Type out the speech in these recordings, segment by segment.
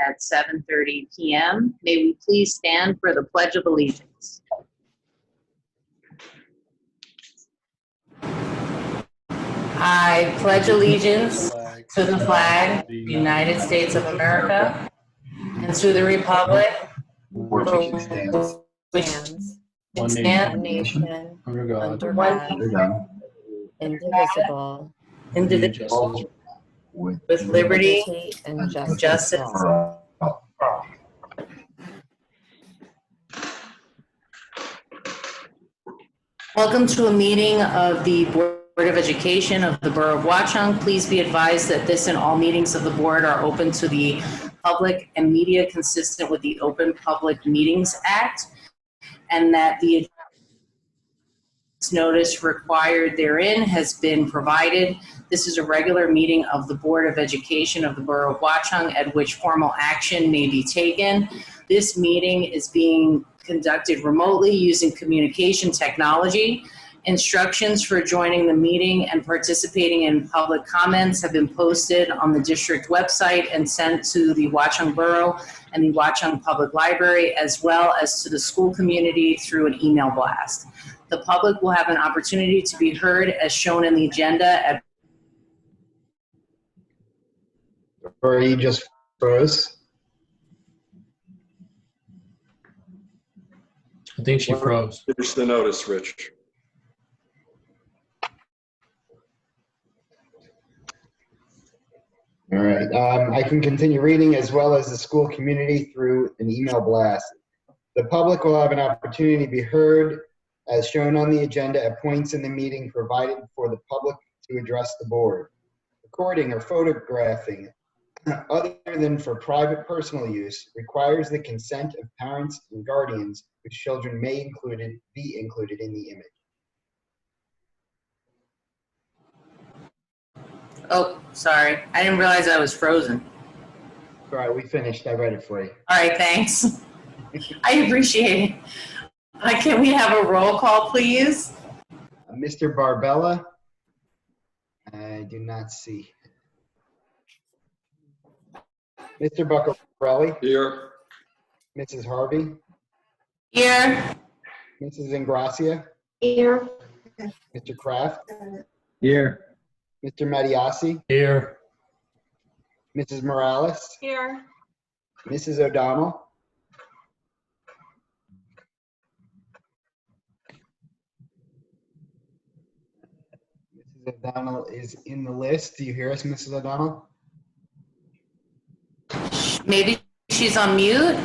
at 7:30 p.m. May we please stand for the Pledge of Allegiance. I pledge allegiance to the flag of the United States of America and to the republic for which stands one nation, under God, indivisible, with liberty and and justice justice for all. for all. Welcome to a meeting of the Board of Education of the Borough of Watchung. Please be advised that this and all meetings of the board are open to the public and media consistent with the Open Public Meetings Act, and that the notice required therein has been provided. This is a regular meeting of the Board of Education of the Borough of Watchung at which formal action may be taken. This meeting is being conducted remotely using communication technology. Instructions for joining the meeting and participating in public comments have been posted on the district website and sent to the Watchung Borough and the Watchung Public Library, as well as to the school community through an email blast. The public will have an opportunity to be heard as shown in the agenda. Or you just froze? I think she froze. Finish the notice, Rich. All right, I can continue reading as well as the school community through an email blast. The public will have an opportunity to be heard as shown on the agenda at points in the meeting provided for the public to address the board. Recording or photographing, other than for private personal use, requires the consent of parents and guardians whose children may be included in the image. Oh, sorry. I didn't realize I was frozen. All right, we finished. I read it for you. All right, thanks. I appreciate it. Can we have a roll call, please? Mr. Barbella? I do not see. Mr. Buccarelli? Here. Mrs. Harvey? Here. Mrs. Ingracia? Here. Mr. Kraft? Here. Mr. Mattiasi? Here. Mrs. Morales? Here. Mrs. O'Donnell? Mrs. O'Donnell is in the list. Do you hear us, Mrs. O'Donnell? Maybe she's on mute.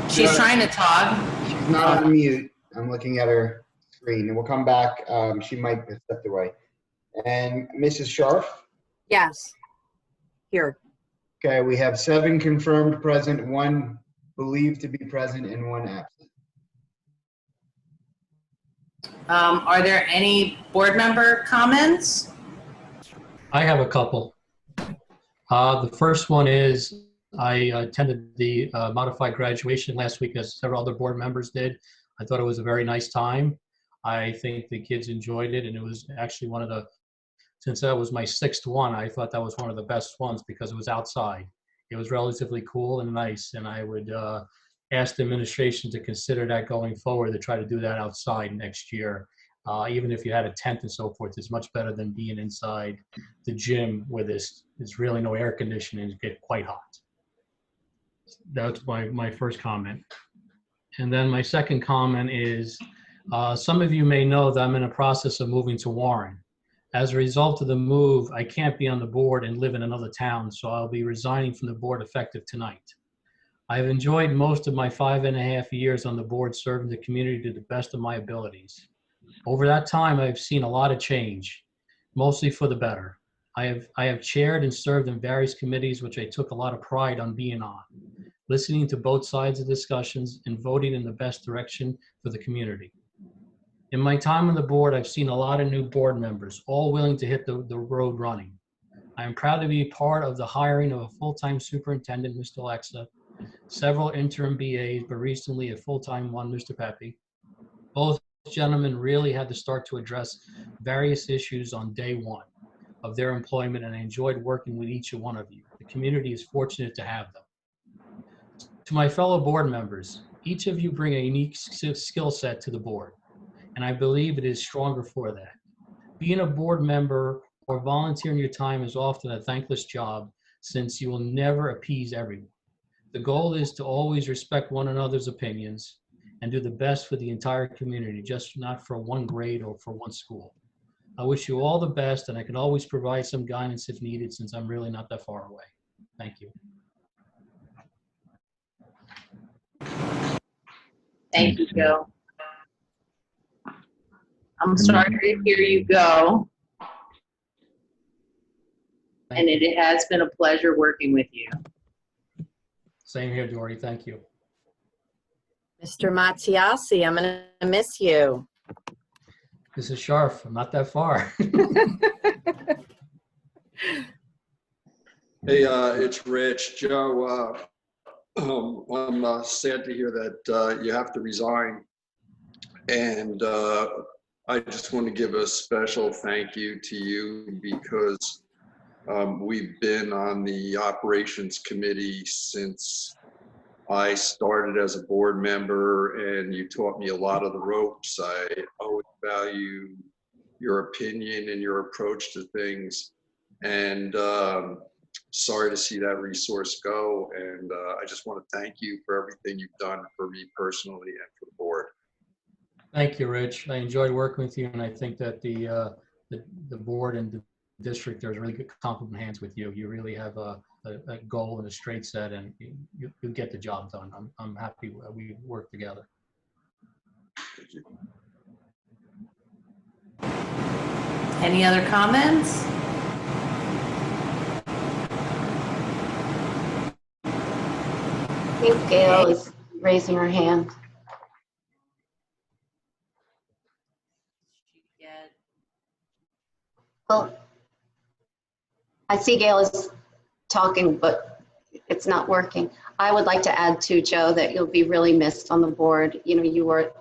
She's trying to talk. She's not on mute. I'm looking at her screen, and we'll come back. She might have stepped away. And Mrs. Scharf? Yes. Here. Okay, we have 7 confirmed present, 1 believed to be present, and 1 absent. Are there any board member comments? I have a couple. The first one is I attended the modified graduation last week, as several other board members did. I thought it was a very nice time. I think the kids enjoyed it, and it was actually one of the, since that was my 6th one, I thought that was one of the best ones because it was outside. It was relatively cool and nice, and I would ask the administration to consider that going forward, to try to do that outside next year. Even if you had a tent and so forth, it's much better than being inside the gym where there's really no air conditioning and it get quite hot. That's my first comment. And then my second comment is, some of you may know that I'm in a process of moving to Warren. As a result of the move, I can't be on the board and live in another town, so I'll be resigning from the board effective tonight. I've enjoyed most of my 5.5 years on the board serving the community to the best of my abilities. Over that time, I've seen a lot of change, mostly for the better. I have chaired and served in various committees, which I took a lot of pride on being on, listening to both sides of discussions and voting in the best direction for the community. In my time on the board, I've seen a lot of new board members, all willing to hit the road running. I am proud to be part of the hiring of a full-time superintendent, Mr. Alexa, several interim BAs, but recently a full-time one, Mr. Pepe. Both gentlemen really had to start to address various issues on day one of their employment, and I enjoyed working with each one of you. The community is fortunate to have them. To my fellow board members, each of you bring a unique skill set to the board, and I believe it is stronger for that. Being a board member or volunteering your time is often a thankless job, since you will never appease everyone. The goal is to always respect one another's opinions and do the best for the entire community, just not for one grade or for one school. I wish you all the best, and I can always provide some guidance if needed, since I'm really not that far away. Thank you. Thank you, Joe. I'm sorry to hear you go. And it has been a pleasure working with you. Same here, Dory. Thank you. Mr. Mattiasi, I'm going to miss you. This is Sharf. I'm not that far. Hey, it's Rich. Joe, I'm sad to hear that you have to resign. And I just want to give a special thank you to you, because we've been on the operations committee since I started as a board member, and you taught me a lot of the ropes. I always value your opinion and your approach to things. And sorry to see that resource go. And I just want to thank you for everything you've done for me personally and for the board. Thank you, Rich. I enjoyed working with you, and I think that the board and the district, there's really good compliment hands with you. You really have a goal and a straight set, and you get the job done. I'm happy we work together. Thank you. Any other comments? I think Gail is raising her hand. Well, I see Gail is talking, but it's not working. I would like to add to Joe that you'll be really missed on the board. You know, you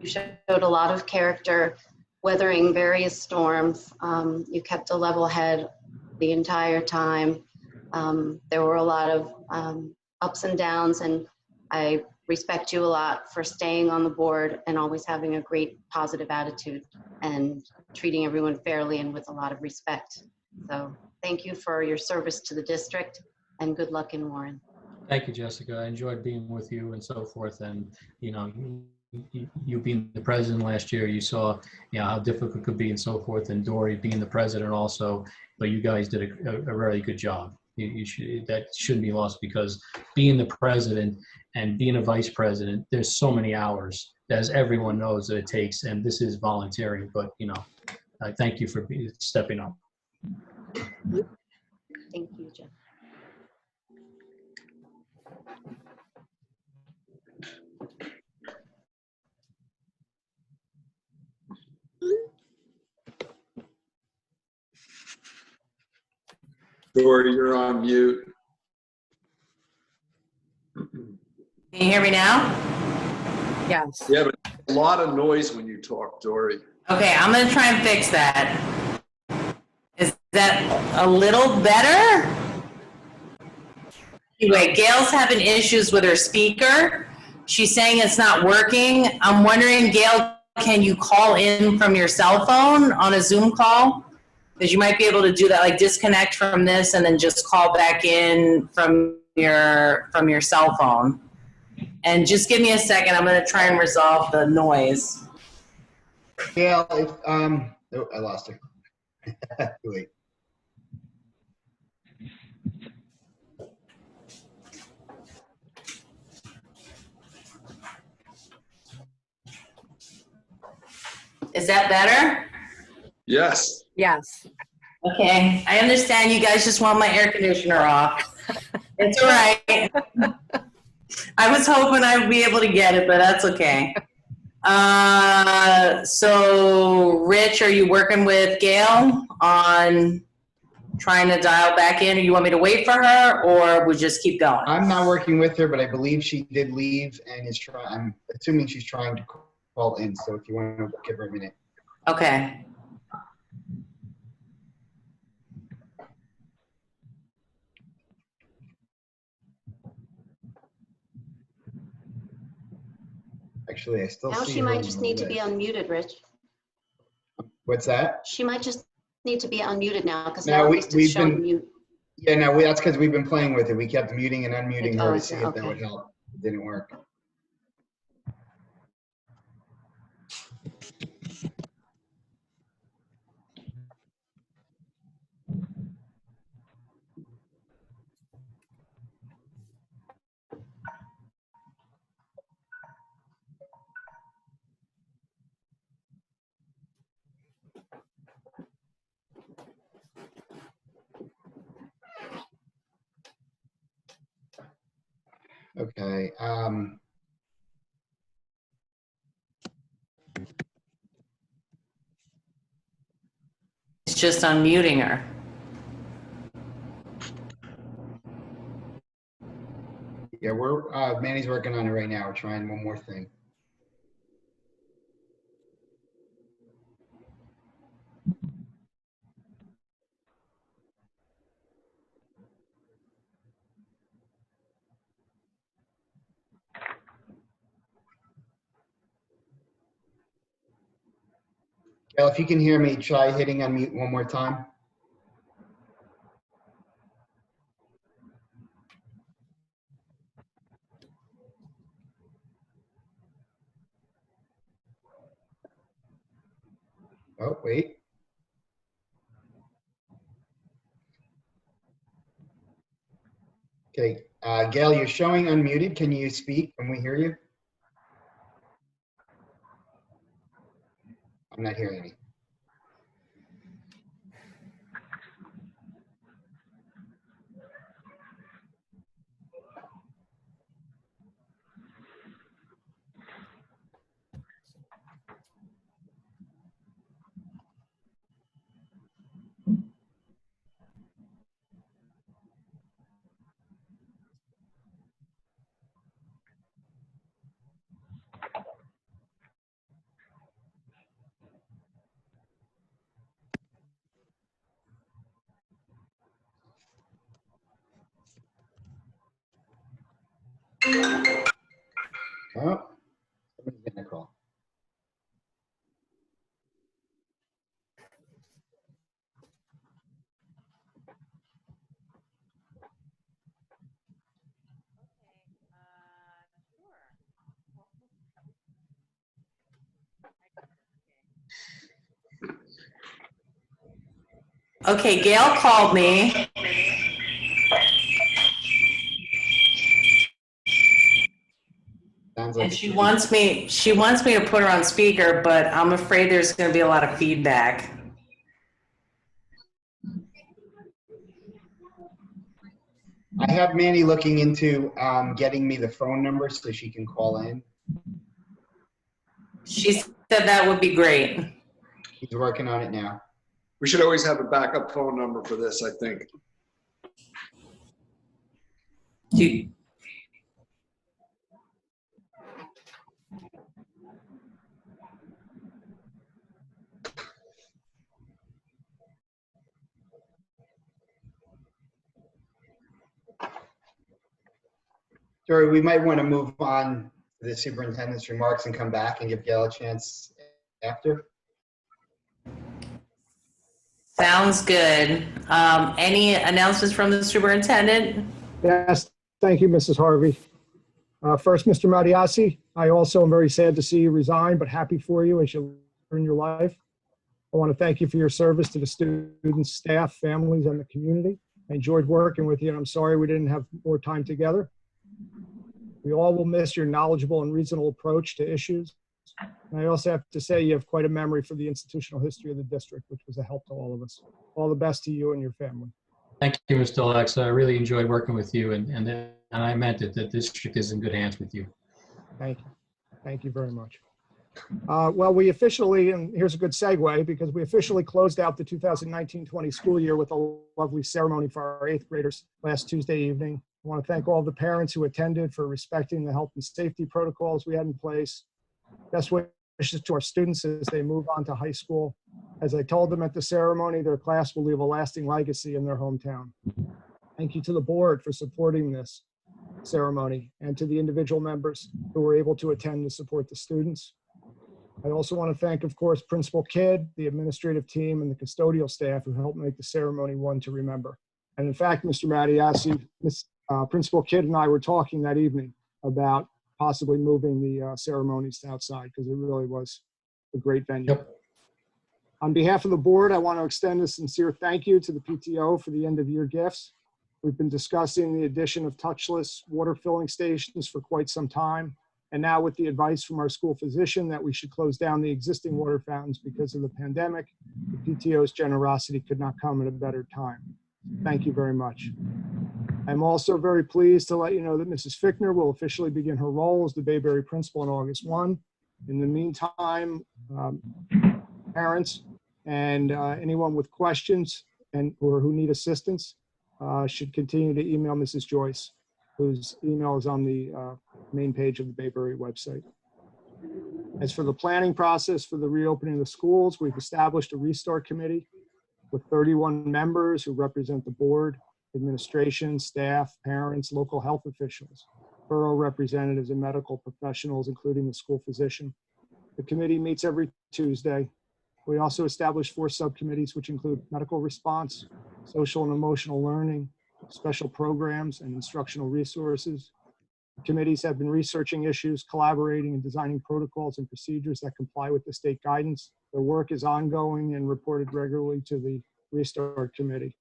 showed a lot of character, weathering various storms. You kept a level head the entire time. There were a lot of ups and downs, and I respect you a lot for staying on the board and always having a great positive attitude and treating everyone fairly and with a lot of respect. So thank you for your service to the district, and good luck in Warren. Thank you, Jessica. I enjoyed being with you and so forth. And, you know, you being the president last year, you saw, you know, how difficult it could be and so forth. And Dory being the president also, but you guys did a very good job. That shouldn't be lost, because being the president and being a vice president, there's so many hours, as everyone knows, that it takes, and this is volunteering. But, you know, I thank you for stepping up. Thank you, Jeff. Dory, you're on mute. Can you hear me now? Yes. Yeah, but a lot of noise when you talk, Dory. Okay, I'm gonna try and fix that. Is that a little better? Anyway, Gail's having issues with her speaker. She's saying it's not working. I'm wondering, Gail, can you call in from your cell phone on a Zoom call? Because you might be able to do that, like disconnect from this and then just call back in from your cell phone. And just give me a second. I'm going to try and resolve the noise. Gail, if, oh, I lost her. Wait. Is that better? Yes. Yes. Okay, I understand you guys just want my air conditioner off. It's all right. I was hoping I'd be able to get it, but that's okay. So Rich, are you working with Gail on trying to dial back in, or you want me to wait for her, or we just keep going? I'm not working with her, but I believe she did leave and is trying. I'm assuming she's trying to call in. So if you want to give her a minute. Okay. Actually, I still Now see she her might on just the need to be list. unmuted, Rich. What's that? She might just need to be unmuted now because No, now at least it's we've showing been, mute. yeah, no, that's because we've been playing with it. We kept muting and unmuting her Oh, to is see it? if that would Okay. help. It didn't work. Okay. It's just unmuting her. Yeah, Manny's working on it right now. We're trying one more thing. Gail, if you can hear me, try hitting unmute one more time. Oh, wait. Okay, Gail, you're showing unmuted. Can you speak? Can we hear you? I'm not hearing any. Oh, somebody's getting a call. Okay, Gail called me. Sounds like And it's she wants me to put her on speaker, but I'm afraid there's going to be a lot of feedback. I have Manny looking into getting me the phone number so she can call in. She said that would be great. He's working on it now. We should always have a backup phone number for this, I think. Jory, we might want to move on to the superintendent's remarks and come back and give Gail a chance after. Sounds good. Any announcements from the superintendent? Yes, thank you, Mrs. Harvey. First, Mr. Mattiasi, I also am very sad to see you resign, but happy for you as you learn your life. I want to thank you for your service to the students, staff, families, and the community. I enjoyed working with you, and I'm sorry we didn't have more time together. We all will miss your knowledgeable and reasonable approach to issues. And I also have to say you have quite a memory for the institutional history of the district, which was a help to all of us. All the best to you and your family. Thank you, Mr. Lex. I really enjoyed working with you, and I meant it, that the district is in good hands with you. Thank you. Thank you very much. Well, we officially, and here's a good segue, because we officially closed out the 2019-20 school year with a lovely ceremony for our 8th graders last Tuesday evening. I want to thank all the parents who attended for respecting the health and safety protocols we had in place. Best wishes to our students as they move on to high school. As I told them at the ceremony, their class will leave a lasting legacy in their hometown. Thank you to the board for supporting this. ceremony and to the individual members who were able to attend to support the students. I also want to thank, of course, Principal Kidd, the administrative team, and the custodial staff who helped make the ceremony one to remember. And in fact, Mr. Mattiassi, Principal Kidd and I were talking that evening about possibly moving the ceremonies to outside because it really was a great venue. Yep. On behalf of the board, I want to extend a sincere thank you to the PTO for the end of year gifts. We've been discussing the addition of touchless water filling stations for quite some time. And now with the advice from our school physician that we should close down the existing water fountains because of the pandemic, the PTO's generosity could not come at a better time. Thank you very much. I'm also very pleased to let you know that Mrs. Fickner will officially begin her role as the Bayberry principal on August 1. In the meantime, parents and anyone with questions or who need assistance should continue to email Mrs. Joyce, whose email is on the main page of the Bayberry website. As for the planning process for the reopening of the schools, we've established a restart committee with 31 members who represent the board, administration, staff, parents, local health officials, borough representatives, and medical professionals, including the school physician. The committee meets every Tuesday. We also established 4 subcommittees, which include medical response, social and emotional learning, special programs, and instructional resources. The committees have been researching issues, collaborating, and designing protocols and procedures that comply with the state guidance. Their work is ongoing and reported regularly to the Restart Committee.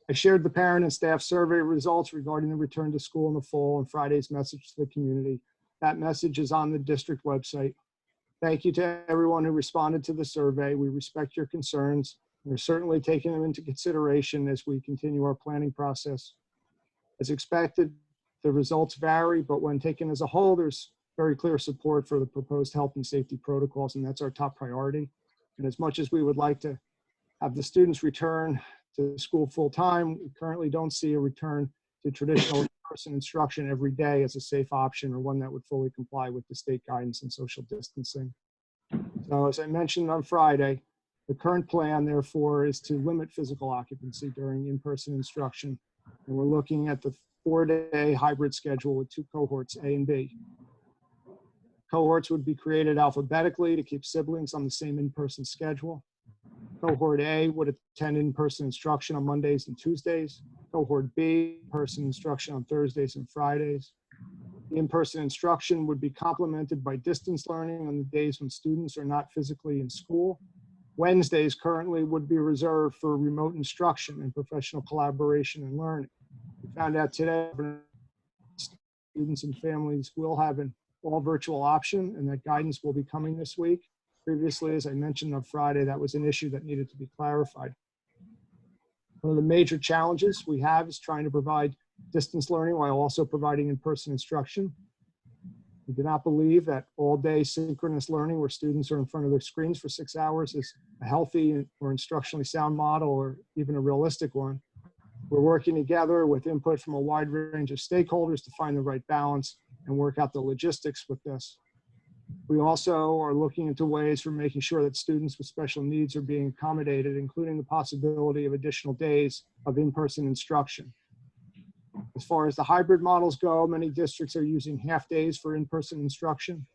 I shared the parent and staff survey results regarding the return to school in the fall and Friday's message to the community. That message is on the district website. Thank you to everyone who responded to the survey. We respect your concerns. We're certainly taking them into consideration as we continue our planning process. As expected, the results vary, but when taken as a whole, there's very clear support for the proposed health and safety protocols, and that's our top priority. And as much as we would like to have the students return to school full time, we currently don't see a return to traditional in-person instruction every day as a safe option or one that would fully comply with the state guidance and social distancing. So as I mentioned on Friday, the current plan, therefore, is to limit physical occupancy during in-person instruction. And we're looking at the 4-day hybrid schedule with 2 cohorts, A and B. Cohorts would be created alphabetically to keep siblings on the same in-person schedule. Cohort A would attend in-person instruction on Mondays and Tuesdays. Cohort B, in-person instruction on Thursdays and Fridays. The in-person instruction would be complemented by distance learning on the days when students are not physically in school. Wednesdays currently would be reserved for remote instruction and professional collaboration and learning. We found out today students and families will have an all virtual option, and that guidance will be coming this week. Previously, as I mentioned on Friday, that was an issue that needed to be clarified. One of the major challenges we have is trying to provide distance learning while also providing in-person instruction. We do not believe that all-day synchronous learning where students are in front of their screens for 6 hours is a healthy or instructionally sound model or even a realistic one. We're working together with input from a wide range of stakeholders to find the right balance and work out the logistics with this. We also are looking into ways for making sure that students with special needs are being accommodated, including the possibility of additional days of in-person instruction. As far as the hybrid models go, many districts are using half days for in-person instruction.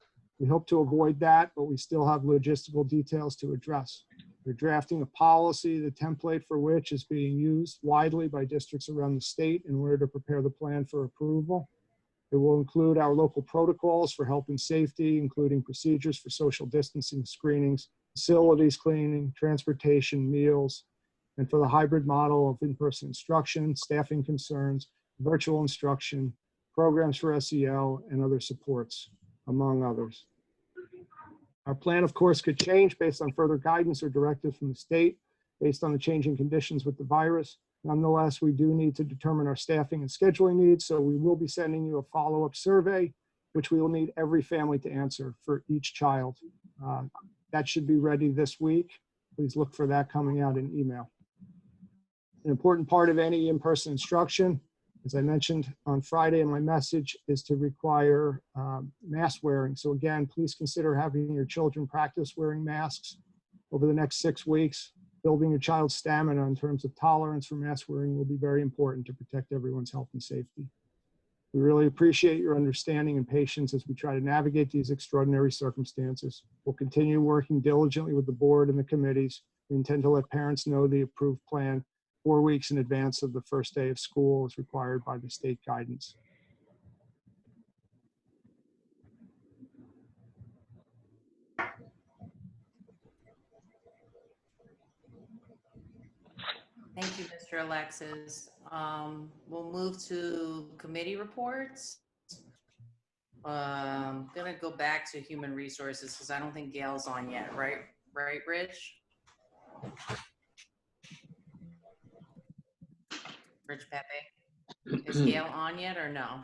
We hope to avoid that, but we still have logistical details to address. We're drafting a policy, the template for which is being used widely by districts around the state in order to prepare the plan for approval. It will include our local protocols for health and safety, including procedures for social distancing screenings, facilities cleaning, transportation, meals, and for the hybrid model of in-person instruction, staffing concerns, virtual instruction, programs for SEL, and other supports, among others. Our plan, of course, could change based on further guidance or directive from the state, based on the changing conditions with the virus. Nonetheless, we do need to determine our staffing and scheduling needs, so we will be sending you a follow-up survey, which we will need every family to answer for each child. That should be ready this week. Please look for that coming out in email. An important part of any in-person instruction, as I mentioned on Friday in my message, is to require mask wearing. So again, please consider having your children practice wearing masks over the next 6 weeks. Building your child's stamina in terms of tolerance for mask wearing will be very important to protect everyone's health and safety. We really appreciate your understanding and patience as we try to navigate these extraordinary circumstances. We'll continue working diligently with the board and the committees. We intend to let parents know the approved plan 4 weeks in advance of the first day of school as required by the state guidance. Thank you, Mr. Alexis. We'll move to committee reports. Gonna go back to human resources because I don't think Gail's on yet, right? Right, Rich? Rich Pepe? Is Gail on yet or no?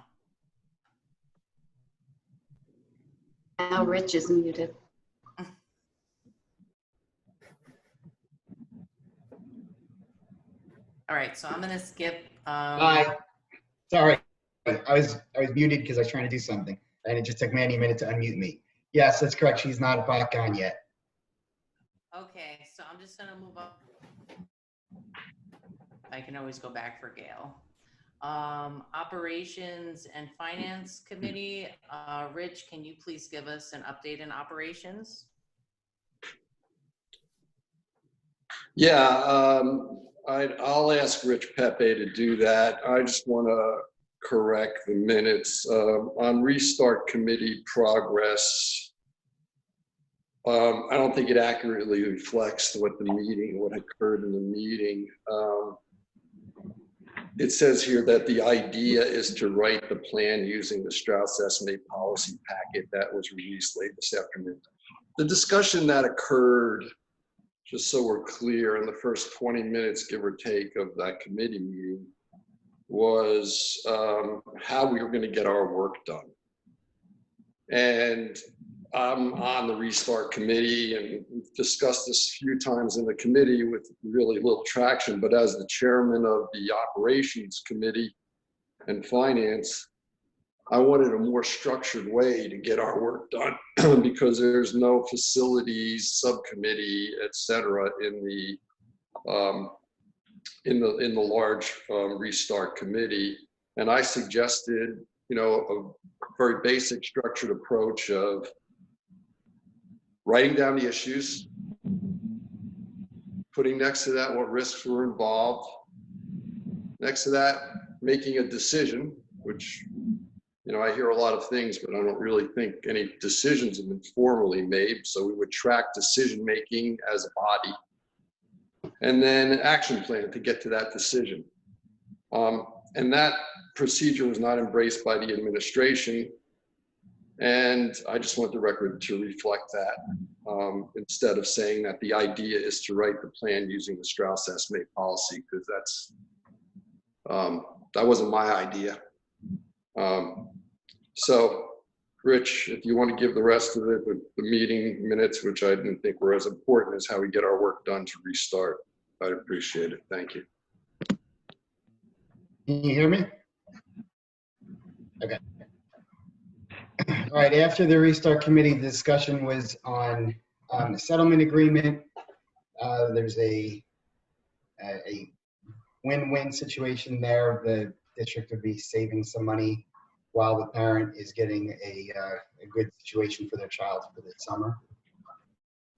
Now Rich is muted. All right, so I'm gonna skip. Hi. Sorry, I was muted because I was trying to do something, and it just took Mandy a minute to unmute me. Yes, that's correct. She's not back on yet. Okay, so I'm just gonna move up. I can always go back for Gail. Operations and Finance Committee. Rich, can you please give us an update in operations? Yeah, I'll ask Rich Pepe to do that. I just want to correct the minutes on Restart Committee progress. I don't think it accurately reflects what occurred in the meeting. It says here that the idea is to write the plan using the Strauss estimate policy packet that was released late this afternoon. The discussion that occurred, just so we're clear, in the first 20 minutes, give or take, of that committee meeting was how we were going to get our work done. And I'm on the Restart Committee, and we've discussed this a few times in the committee with really little traction, but as the chairman of the Operations Committee and Finance, I wanted a more structured way to get our work done because there's no facilities subcommittee, et cetera, in the large Restart Committee. And I suggested, a very basic structured approach of writing down the issues, putting next to that what risks were involved, next to that making a decision, which I hear a lot of things, but I don't really think any decisions have been formally made. So we would track decision-making as a body, and then an action plan to get to that decision. And that procedure was not embraced by the administration. And I just want the record to reflect that instead of saying that the idea is to write the plan using the Strauss estimate policy, because that wasn't my idea. So, Rich, if you want to give the rest of it, the meeting minutes, which I didn't think were as important as how we get our work done to restart, I'd appreciate it. Thank you. Can you hear me? Okay. All right, after the Restart Committee, the discussion was on the settlement agreement. There's a win-win situation there. The district would be saving some money while the parent is getting a good situation for their child for the summer.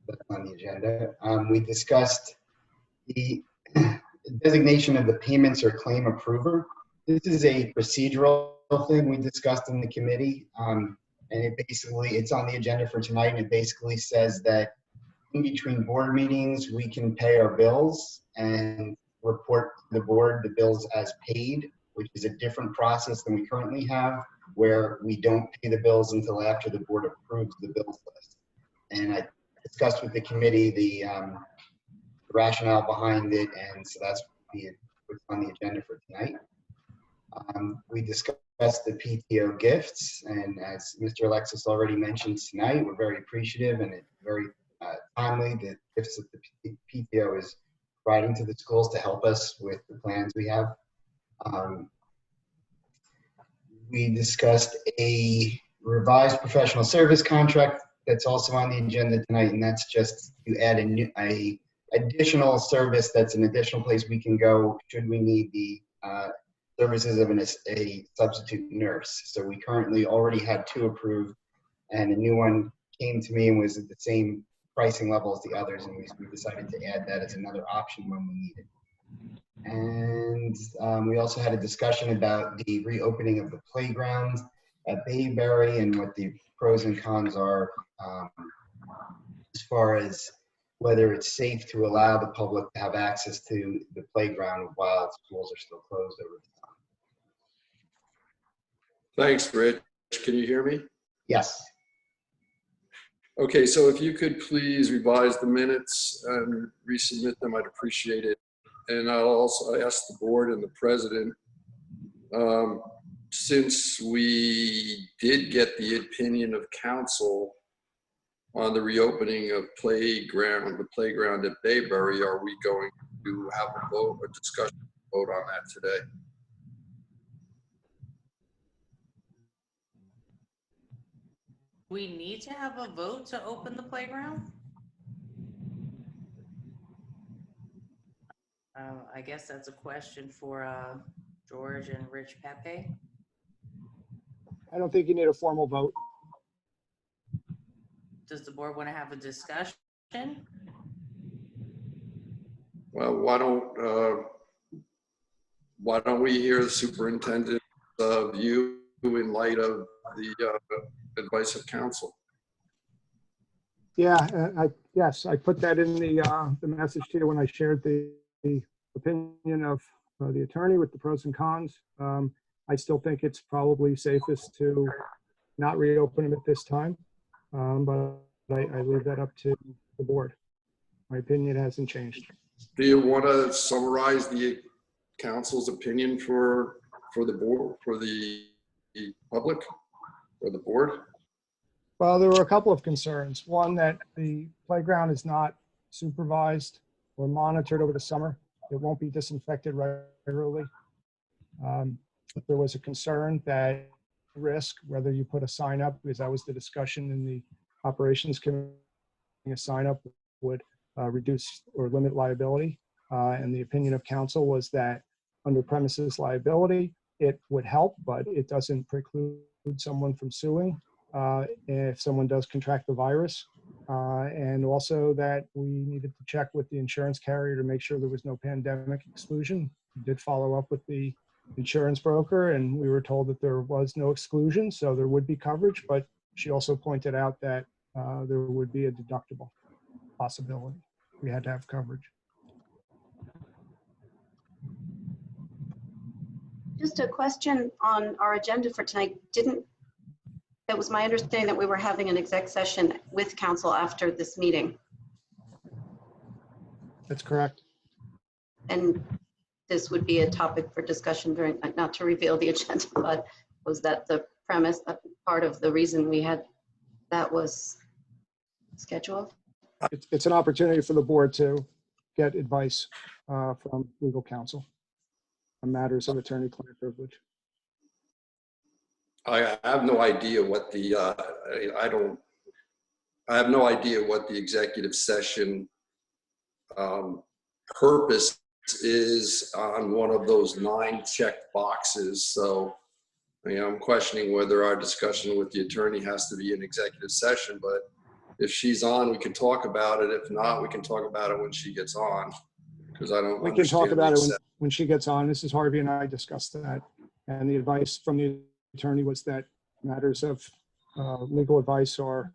That's on the agenda. We discussed the designation of the payments or claim approver. This is a procedural thing we discussed in the committee. And it's on the agenda for tonight, and it basically says that in between board meetings, we can pay our bills and report to the board the bills as paid, which is a different process than we currently have, where we don't pay the bills until after the board approves the bills list. And I discussed with the committee the rationale behind it, and so that's what's on the agenda for tonight. We discussed the PTO gifts, and as Mr. Alexis already mentioned tonight, we're very appreciative and it's very timely the gifts that the PTO is providing to the schools to help us with the plans we have. We discussed a revised professional service contract that's also on the agenda tonight, and that's just to add a additional service that's an additional place we can go should we need the services of a substitute nurse. So we currently already had 2 approved, and a new one came to me and was at the same pricing level as the others, and we decided to add that as another option when we need it. And we also had a discussion about the reopening of the playground at Bayberry and what the pros and cons are as far as whether it's safe to allow the public to have access to the playground while schools are still closed over the time. Thanks, Rich. Can you hear me? Yes. Okay, so if you could please revise the minutes and resubmit them, I'd appreciate it. And I'll also ask the board and the president, since we did get the opinion of council on the reopening of the playground at Bayberry, are we going to have a discussion vote on that today? We need to have a vote to open the playground? I guess that's a question for George and Rich Pepe. I don't think you need a formal vote. Does the board want to have a discussion? Well, why don't we hear the superintendent's view in light of the advice of council? Yeah, yes, I put that in the message to you when I shared the opinion of the attorney with the pros and cons. I still think it's probably safest to not reopen them at this time, but I leave that up to the board. My opinion hasn't changed. Do you want to summarize the council's opinion for the board, for the public, or the board? Well, there were a couple of concerns. One, that the playground is not supervised or monitored over the summer. It won't be disinfected regularly. There was a concern that risk, whether you put a sign up, because that was the discussion in the operations committee, a sign up would reduce or limit liability. And the opinion of council was that under premises liability, it would help, but it doesn't preclude someone from suing if someone does contract the virus. And also that we needed to check with the insurance carrier to make sure there was no pandemic exclusion. We did follow up with the insurance broker and we were told that there was no exclusion, so there would be coverage, but she also pointed out that there would be a deductible possibility. We had to have coverage. Just a question on our agenda for tonight. It was my understanding that we were having an exec session with council after this meeting. That's correct. And this would be a topic for discussion during, not to reveal the agenda, but was that the premise, part of the reason we had that was scheduled? It's an opportunity for the board to get advice from legal counsel on matters of attorney-client privilege. I have no idea what the I have no idea what the executive session purpose is on one of those 9 checked boxes. So I'm questioning whether our discussion with the attorney has to be an executive session, but if she's on, we can talk about it. If not, we can talk about it when she gets on, because I don't We can talk understand about the it when she gets on. Mrs. Harvey and I discussed that. And the advice from the attorney was that matters of legal advice are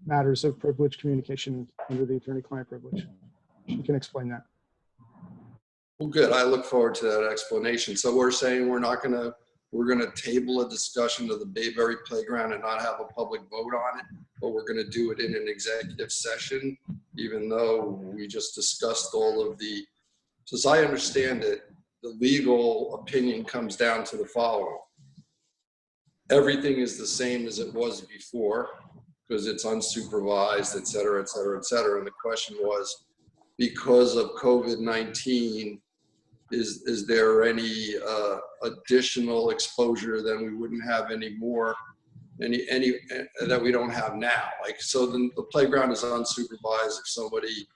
matters of privilege communication under the attorney-client privilege. She can explain that. Well, good. I look forward to that explanation. So we're saying we're going to table a discussion of the Bayberry playground and not have a public vote on it, but we're going to do it in an executive session, even though we just discussed all of the, so as I understand it, the legal opinion comes down to the following. Everything is the same as it was before because it's unsupervised, et cetera, et cetera, et cetera. And the question was, because of COVID-19, is there any additional exposure than we wouldn't have any more, any that we don't have now? Like, so the playground is unsupervised. If somebody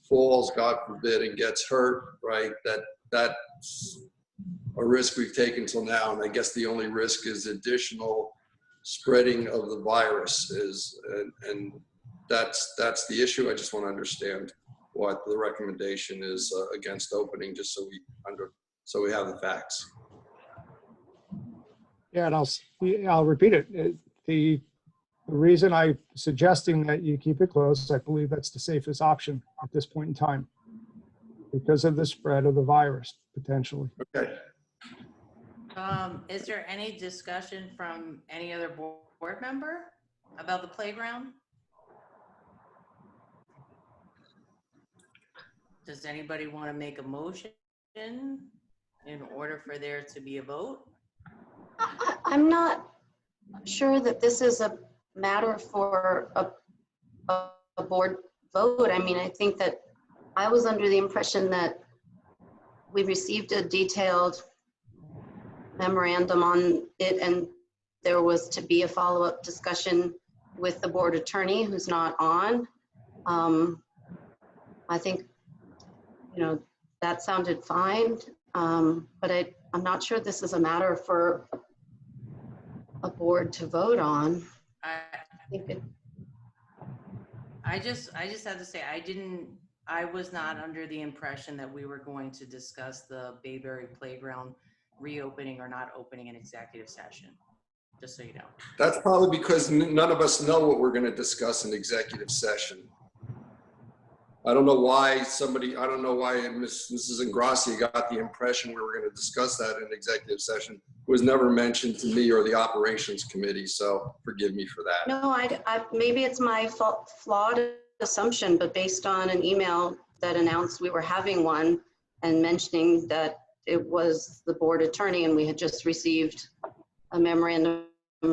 falls, God forbid, and gets hurt, right, that risk we've taken till now. And I guess the only risk is additional spreading of the virus and that's the issue. I just want to understand what the recommendation is against opening, just so we have the facts. Yeah, and I'll repeat it. The reason I'm suggesting that you keep it closed, I believe that's the safest option at this point in time because of the spread of the virus, potentially. Okay. Is there any discussion from any other board member about the playground? Does anybody want to make a motion in order for there to be a vote? I'm not sure that this is a matter for a board vote. I mean, I think that I was under the impression that we received a detailed memorandum on it and there was to be a follow-up discussion with the board attorney who's not on. I think, you know, that sounded fine, but I'm not sure this is a matter for a board to vote on. I just have to say, I was not under the impression that we were going to discuss the Bayberry Playground reopening or not opening an executive session, just so you know. That's probably because none of us know what we're going to discuss in executive session. I don't know why Mrs. Ingrassi got the impression we were going to discuss that in executive session. It was never mentioned to me or the operations committee, so forgive me for that. No, maybe it's my flawed assumption, but based on an email that announced we were having one and mentioning that it was the board attorney and we had just received a memorandum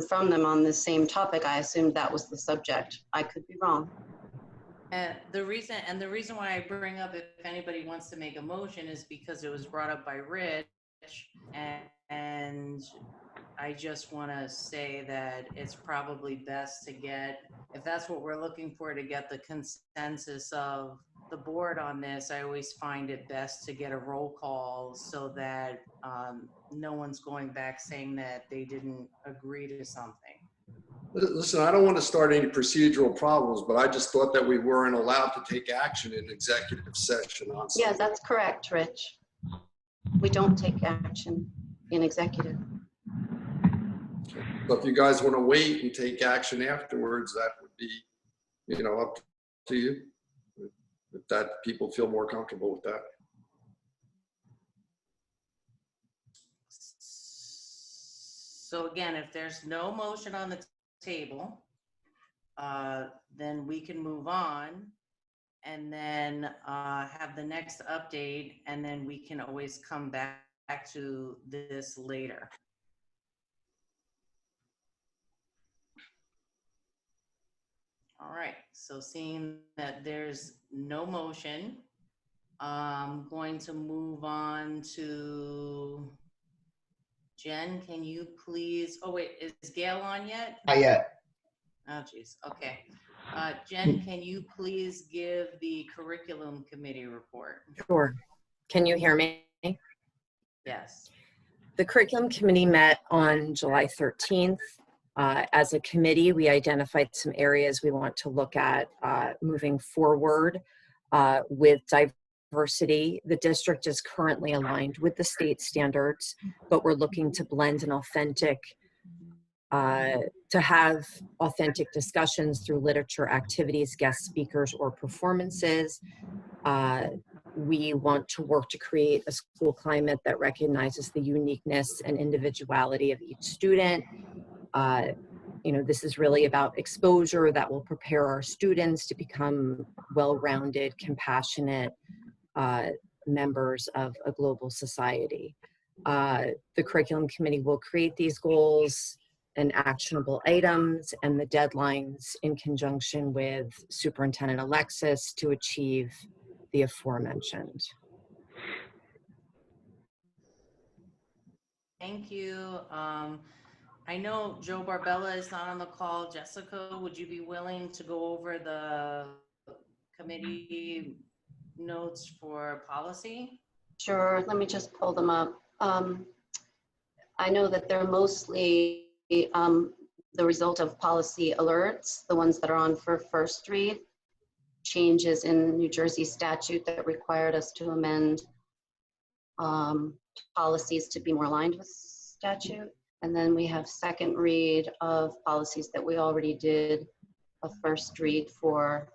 from them on the same topic, I assumed that was the subject. I could be wrong. The reason why I bring up if anybody wants to make a motion is because it was brought up by Rich, and I just want to say that it's probably best to get, if that's what we're looking for, to get the consensus of the board on this. I always find it best to get a roll call so that no one's going back saying that they didn't agree to something. Listen, I don't want to start any procedural problems, but I just thought that we weren't allowed to take action in executive session on something. Yeah, that's correct, Rich. We don't take action in executive. So if you guys want to wait and take action afterwards, that would be, you know, up to you. If that people feel more comfortable with that. So again, if there's no motion on the table, then we can move on and then have the next update, and then we can always come back to this later. All right, so seeing that there's no motion, I'm going to move on to Jen. Can you please, oh wait, is Gail on yet? Not yet. Oh, geez. Okay. Jen, can you please give the curriculum committee report? Sure. Can you hear me? Yes. The curriculum committee met on July 13th. As a committee, we identified some areas we want to look at moving forward with diversity. The district is currently aligned with the state standards, but we're looking to blend an authentic to have authentic discussions through literature, activities, guest speakers, or performances. We want to work to create a school climate that recognizes the uniqueness and individuality of each student. You know, this is really about exposure that will prepare our students to become well-rounded, compassionate members of a global society. The curriculum committee will create these goals and actionable items and the deadlines in conjunction with Superintendent Alexis to achieve the aforementioned. Thank you. I know Joe Barbella is not on the call. Jessica, would you be willing to go over the committee notes for policy? Sure, let me just pull them up. I know that they're mostly the result of policy alerts, the ones that are on for first read, changes in New Jersey statute that required us to amend policies to be more aligned with statute. And then we have second read of policies that we already did a first read for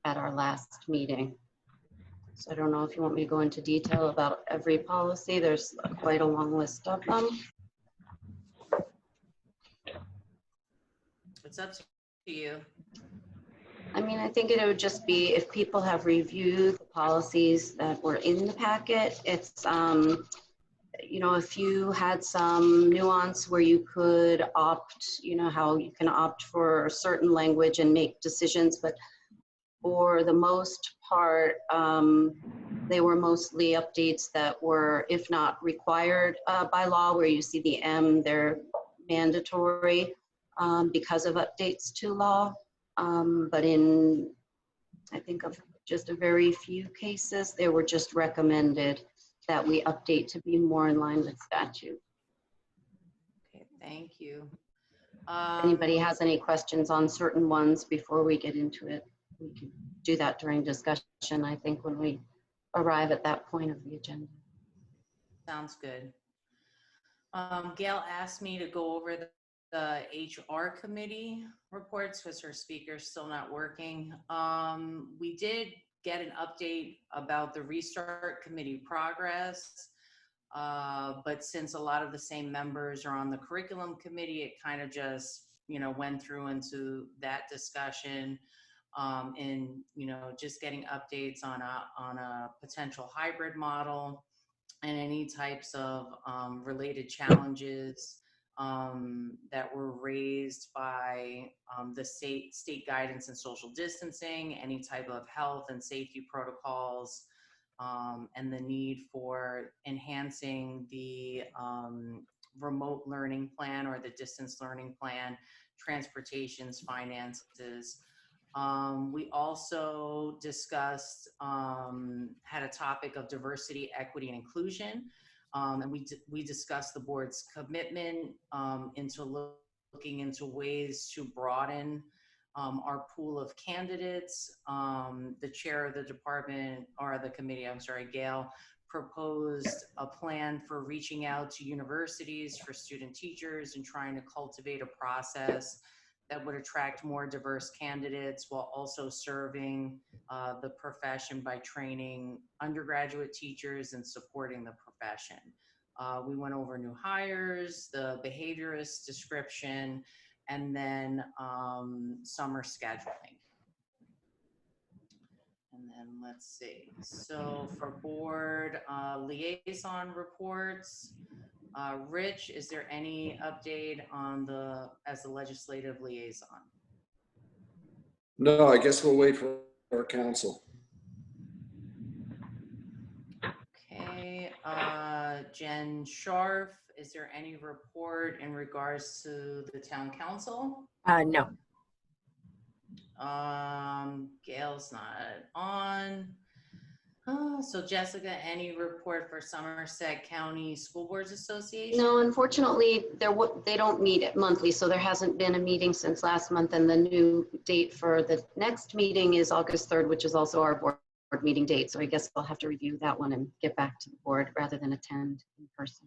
at our last meeting. So I don't know if you want me to go into detail about every policy. There's quite a long list of them. It's up to you. I mean, I think it would just be if people have reviewed the policies that were in the packet, it's, you know, if you had some nuance where you could opt, you know, how you can opt for a certain language and make decisions, but for the most part, they were mostly updates that were, if not required by law, where you see the M, they're mandatory because of updates to law. But in, I think of just a very few cases, they were just recommended that we update to be more in line with statute. Okay, thank you. If anybody has any questions on certain ones before we get into it, we can do that during discussion, I think, when we arrive at that point of the agenda. Sounds good. Gail asked me to go over the HR committee reports because her speaker's still not working. We did get an update about the restart committee progress, but since a lot of the same members are on the curriculum committee, it kind of just, you know, went through into that discussion, and, you know, just getting updates on a potential hybrid model and any types of related challenges that were raised by the state guidance and social distancing, any type of health and safety protocols, and the need for enhancing the remote learning plan or the distance learning plan, transportations, finances. We also discussed, had a topic of diversity, equity, and inclusion. And we discussed the board's commitment into looking into ways to broaden our pool of candidates. The chair of the department, or the committee, I'm sorry, Gail, proposed a plan for reaching out to universities for student teachers and trying to cultivate a process that would attract more diverse candidates while also serving the profession by training undergraduate teachers and supporting the profession. We went over new hires, the behaviorist description, and then summer scheduling. And then let's see. So for board liaison reports, Rich, is there any update on as the legislative liaison? No, I guess we'll wait for our council. Okay, Jen Scharf, is there any report in regards to the town council? No. Gail's not on. So Jessica, any report for Somerset County School Boards Association? No, unfortunately, they don't meet it monthly, so there hasn't been a meeting since last month, and the new date for the next meeting is August 3rd, which is also our board meeting date. So I guess I'll have to review that one and get back to the board rather than attend in person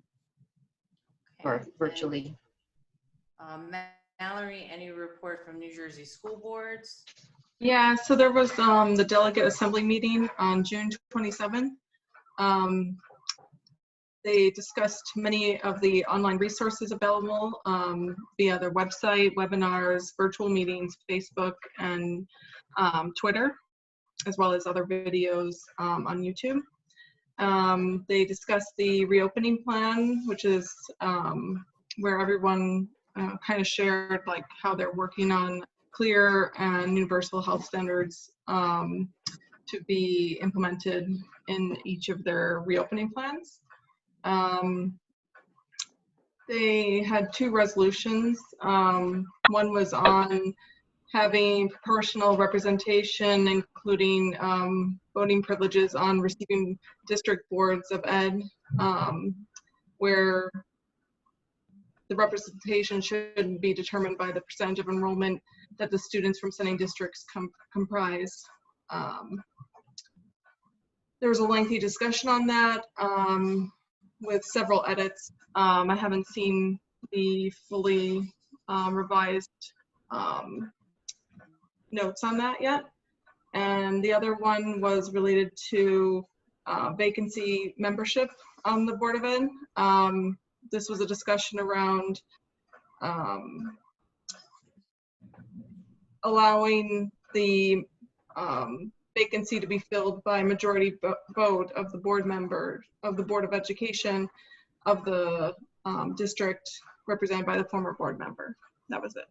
or virtually. Mallory, any report from New Jersey school boards? Yeah, so there was the delegate assembly meeting on June 27th. They discussed many of the online resources available via their website, webinars, virtual meetings, Facebook, and Twitter, as well as other videos on YouTube. They discussed the reopening plan, which is where everyone kind of shared like how they're working on clear and universal health standards to be implemented in each of their reopening plans. They had two resolutions. One was on having proportional representation, including voting privileges on receiving district boards of ed, where the representation should be determined by the percentage of enrollment that the students from sending districts comprise. There was a lengthy discussion on that with several edits. I haven't seen the fully revised notes on that yet. And the other one was related to vacancy membership on the Board of Ed. This was a discussion around allowing the vacancy to be filled by majority vote of the board member of the Board of Education of the district represented by the former board member. That was it.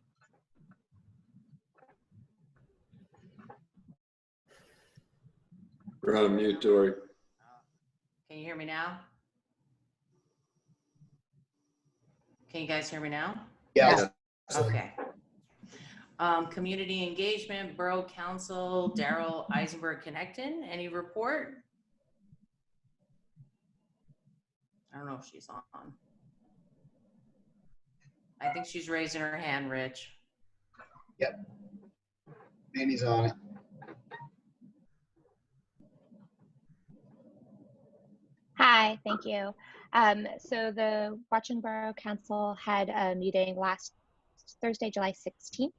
We're on mute, Dory. Can you hear me now? Can you guys hear me now? Yes. Okay. Community engagement, Borough Council, Daryl Eisenberg-Connecton, any report? I don't know if she's on. I think she's raising her hand, Rich. Yep. Mandy's on it. Hi, thank you. So the Watchung Borough Council had a meeting last Thursday, July 16th.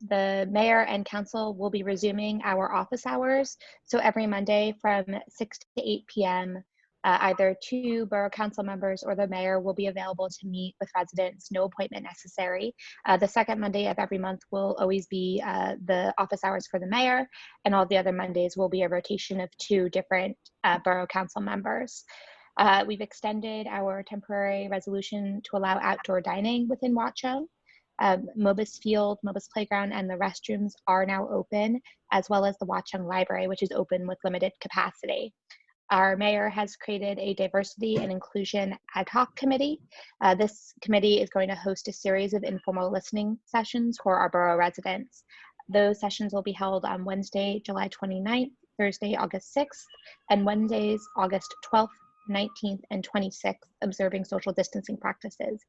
The mayor and council will be resuming our office hours. So every Monday from 6 to 8 p.m., either two borough council members or the mayor will be available to meet with residents, no appointment necessary. The second Monday of every month will always be the office hours for the mayor, and all the other Mondays will be a rotation of two different borough council members. We've extended our temporary resolution to allow outdoor dining within Watchung. Mobus Field, Mobus Playground, and the restrooms are now open, as well as the Watchung Library, which is open with limited capacity. Our mayor has created a diversity and inclusion ad hoc committee. This committee is going to host a series of informal listening sessions for our borough residents. Those sessions will be held on Wednesday, July 29th, Thursday, August 6th, and Wednesdays, August 12th, 19th, and 26th, observing social distancing practices.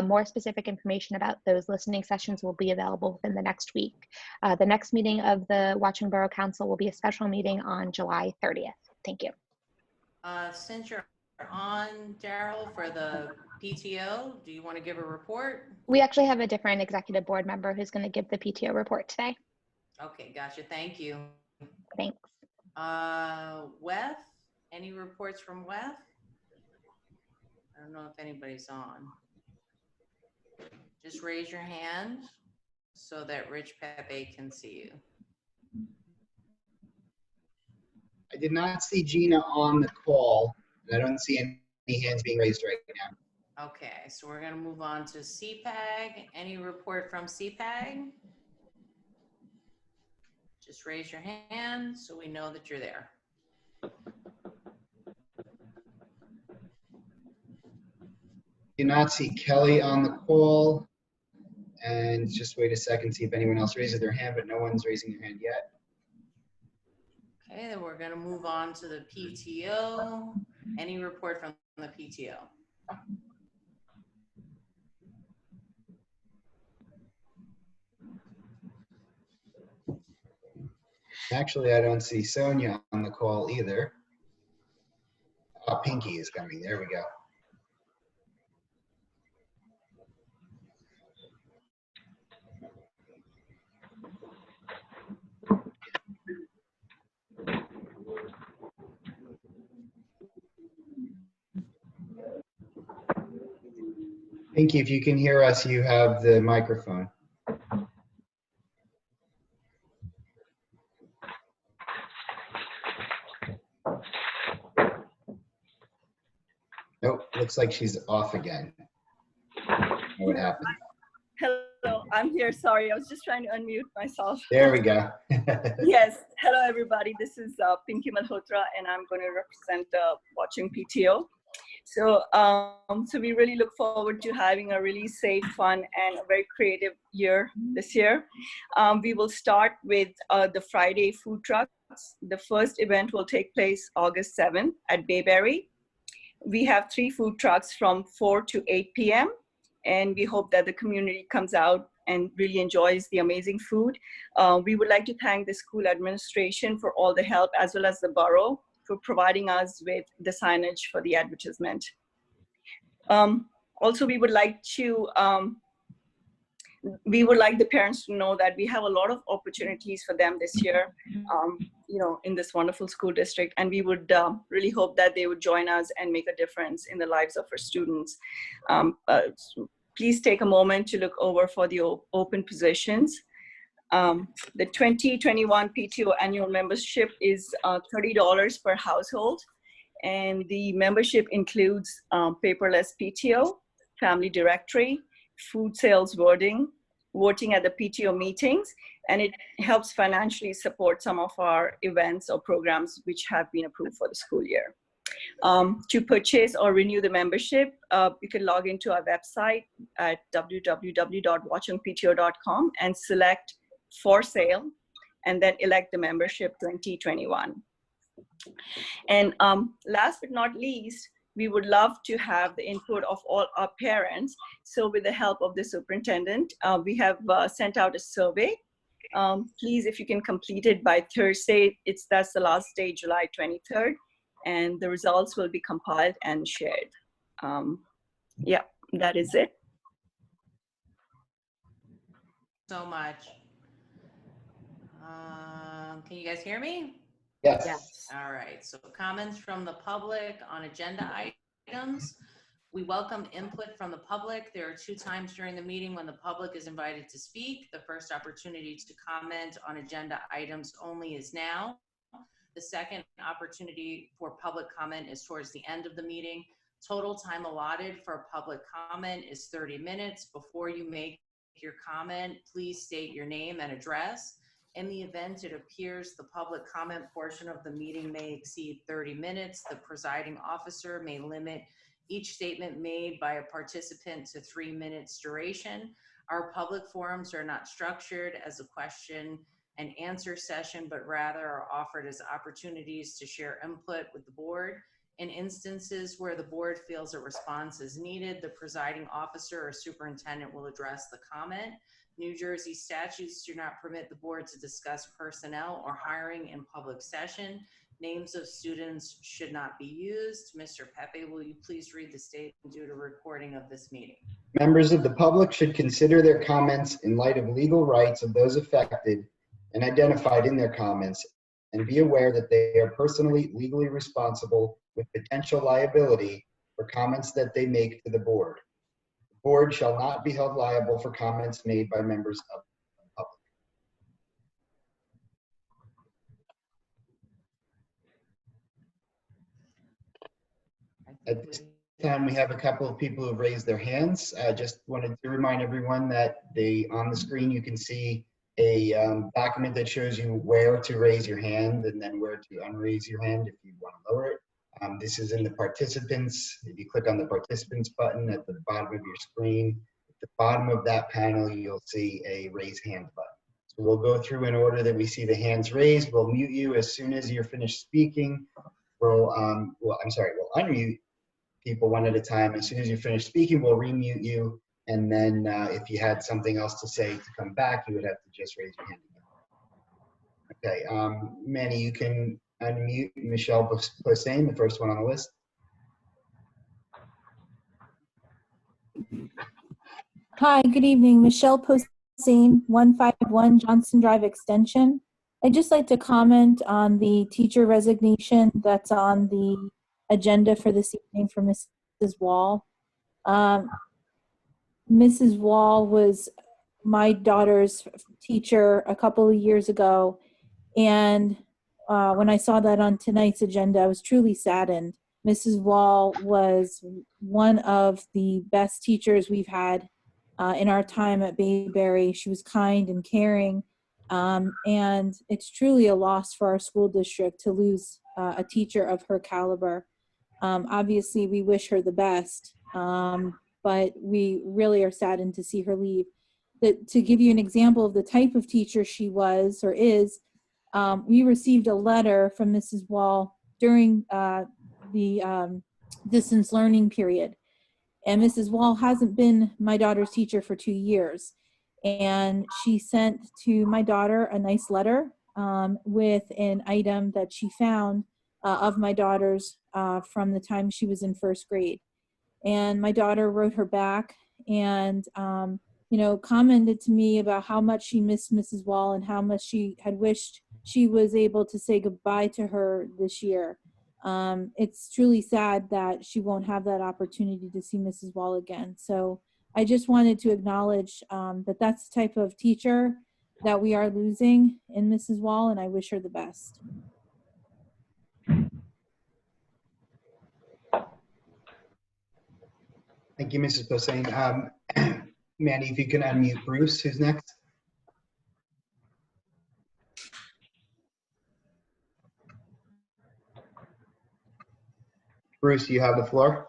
More specific information about those listening sessions will be available within the next week. The next meeting of the Watchung Borough Council will be a special meeting on July 30th. Thank you. Since you're on, Daryl, for the PTO, do you want to give a report? We actually have a different executive board member who's going to give the PTO report today. Okay, gotcha. Thank you. Thanks. WEF, any reports from WEF? I don't know if anybody's on. Just raise your hand so that Rich Pepe can see you. I did not see Gina on the call, and I don't see any hands being raised right now. Okay, so we're going to move on to CPAG. Any report from CPAG? Just raise your hand so we know that you're there. Do not see Kelly on the call, and just wait a second, see if anyone else raises their hand, but no one's raising their hand yet. Okay, then we're going to move on to the PTO. Any report from the PTO? Actually, I don't see Sonia on the call either. Pinky is coming. There we go. Pinky, if you can hear us, you have the microphone. Nope, looks like she's off again. What happened? Hello, I'm here. Sorry, I was just trying to unmute myself. There we go. Yes, hello everybody. This is Pinky Malhotra, and I'm going to represent Watchung PTO. So, so we really look forward to having a really safe, fun, and a very creative year this year. We will start with the Friday food trucks. The first event will take place August 7th at Bayberry. We have 3 food trucks from 4 to 8 p.m. and we hope that the community comes out and really enjoys the amazing food. We would like to thank the school administration for all the help, as well as the borough for providing us with the signage for the advertisement. Also, we would like the parents to know that we have a lot of opportunities for them this year, in this wonderful school district, and we would really hope that they would join us and make a difference in the lives of our students. Please take a moment to look over for the open positions. The 2021 PTO annual membership is $30 per household, and the membership includes paperless PTO, family directory, food sales voting at the PTO meetings, and it helps financially support some of our events or programs which have been approved for the school year. To purchase or renew the membership, you can log into our website at www.watchungpto.com and select for sale, and then elect the membership 2021. And last but not least, we would love to have the input of all our parents. So with the help of the superintendent, we have sent out a survey. Please, if you can complete it by Thursday, that's the last day, July 23rd, and the results will be compiled and shared. Yeah, that is it. So much. Can you guys hear me? Yes. Yes. All right, so comments from the public on agenda items. We welcome input from the public. There are 2 times during the meeting when the public is invited to speak. The first opportunity to comment on agenda items only is now. The second opportunity for public comment is towards the end of the meeting. Total time allotted for public comment is 30 minutes. Before you make your comment, please state your name and address. In the event it appears the public comment portion of the meeting may exceed 30 minutes, the presiding officer may limit each statement made by a participant to 3 minutes duration. Our public forums are not structured as a question and answer session, but rather are offered as opportunities to share input with the board. In instances where the board feels a response is needed, the presiding officer or superintendent will address the comment. New Jersey statutes do not permit the board to discuss personnel or hiring in public session. Names of students should not be used. Mr. Pepe, will you please read the statement due to recording of this meeting? Members of the public should consider their comments in light of legal rights of those affected and identified in their comments, and be aware that they are personally legally responsible with potential liability for comments that they make to the board. The board shall not be held liable for comments made by members of the public. At this time, we have a couple of people who have raised their hands. I just wanted to remind everyone that on the screen you can see a document that shows you where to raise your hand and then where to unraise your hand if you want to lower it. This is in the participants. If you click on the participants button at the bottom of your screen, at the bottom of that panel, you'll see a raise hand button. So we'll go through in order that we see the hands raised. We'll mute you as soon as you're finished speaking. We'll unmute people one at a time. As soon as you finish speaking, we'll remute you. And then if you had something else to say to come back, you would have to just raise your hand again. Okay, Manny, you can unmute Michelle Posehn, the first one on the list. Hi, good evening. Michelle Posehn, 151 Johnson Drive Extension. I'd just like to comment on the teacher resignation that's on the agenda for this evening for Mrs. Wall. Mrs. Wall was my daughter's teacher a couple of years ago, and when I saw that on tonight's agenda, I was truly saddened. Mrs. Wall was one of the best teachers we've had in our time at Bayberry. She was kind and caring, and it's truly a loss for our school district to lose a teacher of her caliber. Obviously, we wish her the best, but we really are saddened to see her leave. To give you an example of the type of teacher she was or is, we received a letter from Mrs. Wall during the distance learning period. And Mrs. Wall hasn't been my daughter's teacher for 2 years. And she sent to my daughter a nice letter with an item that she found of my daughter's from the time she was in first grade. And my daughter wrote her back and, commented to me about how much she missed Mrs. Wall and how much she had wished she was able to say goodbye to her this year. It's truly sad that she won't have that opportunity to see Mrs. Wall again. So I just wanted to acknowledge that that's the type of teacher that we are losing in Mrs. Wall, and I wish her the best. Thank you, Mrs. Posehn. Mandy, if you can unmute Bruce, who's next? Bruce, you have the floor.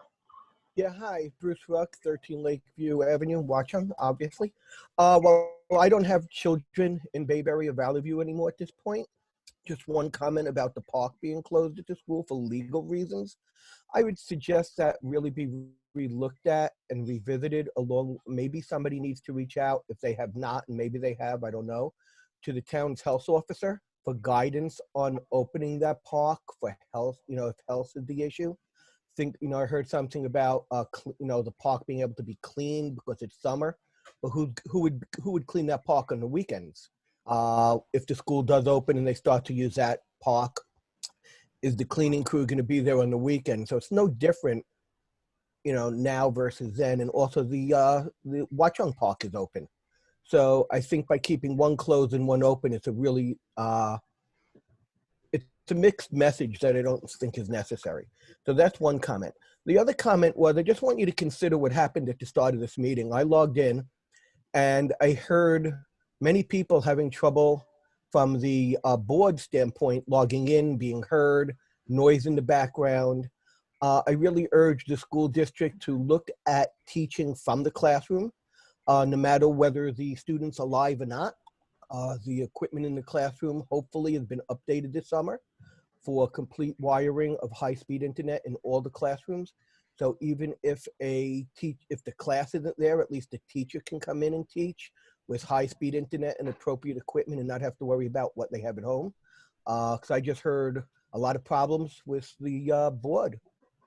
Yeah, hi, Bruce Ruck, 13 Lakeview Avenue, Watchung, obviously. Well, I don't have children in Bayberry or Valley View anymore at this point. Just one comment about the park being closed at the school for legal reasons. I would suggest that really be re-looked at and revisited along, maybe somebody needs to reach out if they have not, and maybe they have, I don't know, to the town's health officer for guidance on opening that park for health, if health is the issue. I heard something about, the park being able to be cleaned because it's summer, but who would clean that park on the weekends? If the school does open and they start to use that park, is the cleaning crew going to be there on the weekend? So it's no different, now versus then. And also the Watchung Park is open. So I think by keeping one closed and one open, it's a really, it's a mixed message that I don't think is necessary. So that's one comment. The other comment was, I just want you to consider what happened at the start of this meeting. I logged in and I heard many people having trouble from the board standpoint, logging in, being heard, noise in the background. I really urge the school district to look at teaching from the classroom, no matter whether the students are live or not. The equipment in the classroom hopefully has been updated this summer for complete wiring of high-speed internet in all the classrooms. So even if if the class isn't there, at least the teacher can come in and teach with high-speed internet and appropriate equipment and not have to worry about what they have at home. Because I just heard a lot of problems with the board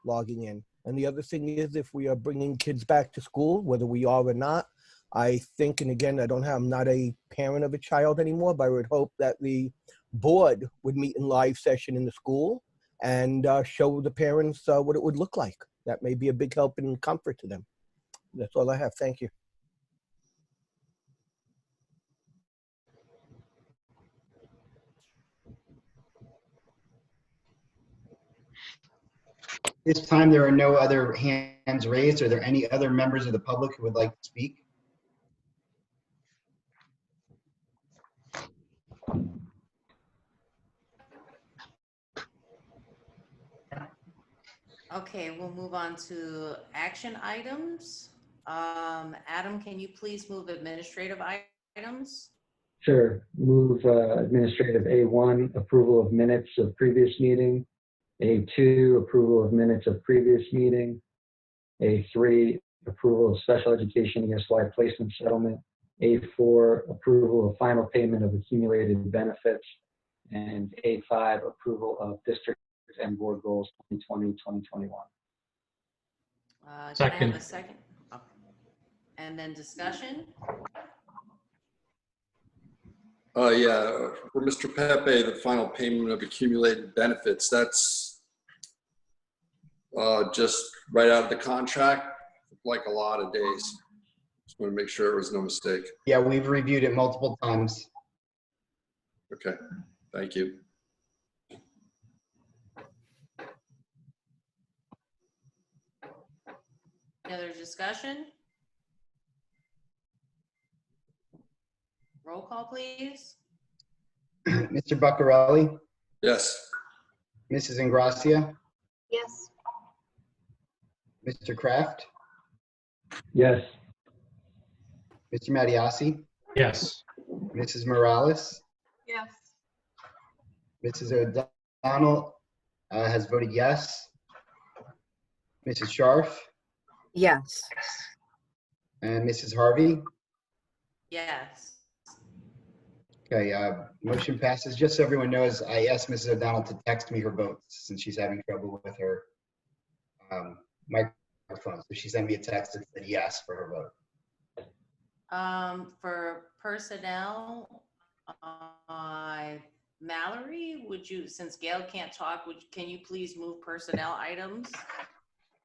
logging in. And the other thing is, if we are bringing kids back to school, whether we are or not, I think, and again, I'm not a parent of a child anymore, but I would hope that the board would meet in live session in the school and show the parents what it would look like. That may be a big help and comfort to them. That's all I have. Thank you. This time there are no other hands raised. Are there any other members of the public who would like to speak? Okay, we'll move on to action items. Adam, can you please move administrative items? Sure. Move administrative A1, approval of minutes of previous meeting. A2, approval of minutes of previous meeting. A3, approval of special education ESY placement settlement. A4, approval of final payment of accumulated benefits. And A5, approval of district and board goals 2020-2021. Can I Second. have a second? Okay. And then discussion? Yeah, for Mr. Pepe, the final payment of accumulated benefits, that's just right out of the contract, like a lot of days. Just want to make sure there was no mistake. Yeah, we've reviewed it multiple times. Okay, thank you. Any other discussion? Roll call, please. Mr. Buccarelli, Yes. Mrs. Ingracia, Yes. Mr. Kraft, Yes. Mr. Mattiasi, Yes. Mrs. Morales, Yes. Mrs. O'Donnell has voted yes. Mrs. Scharf, Yes. And Mrs. Harvey? Yes. Okay, motion passes. Just so everyone knows, I asked Mrs. O'Donnell to text me her votes since she's having trouble with her microphone. So she sent me a text that said yes for her vote. For personnel, Mallory, would you, since Gail can't talk, can you please move personnel items?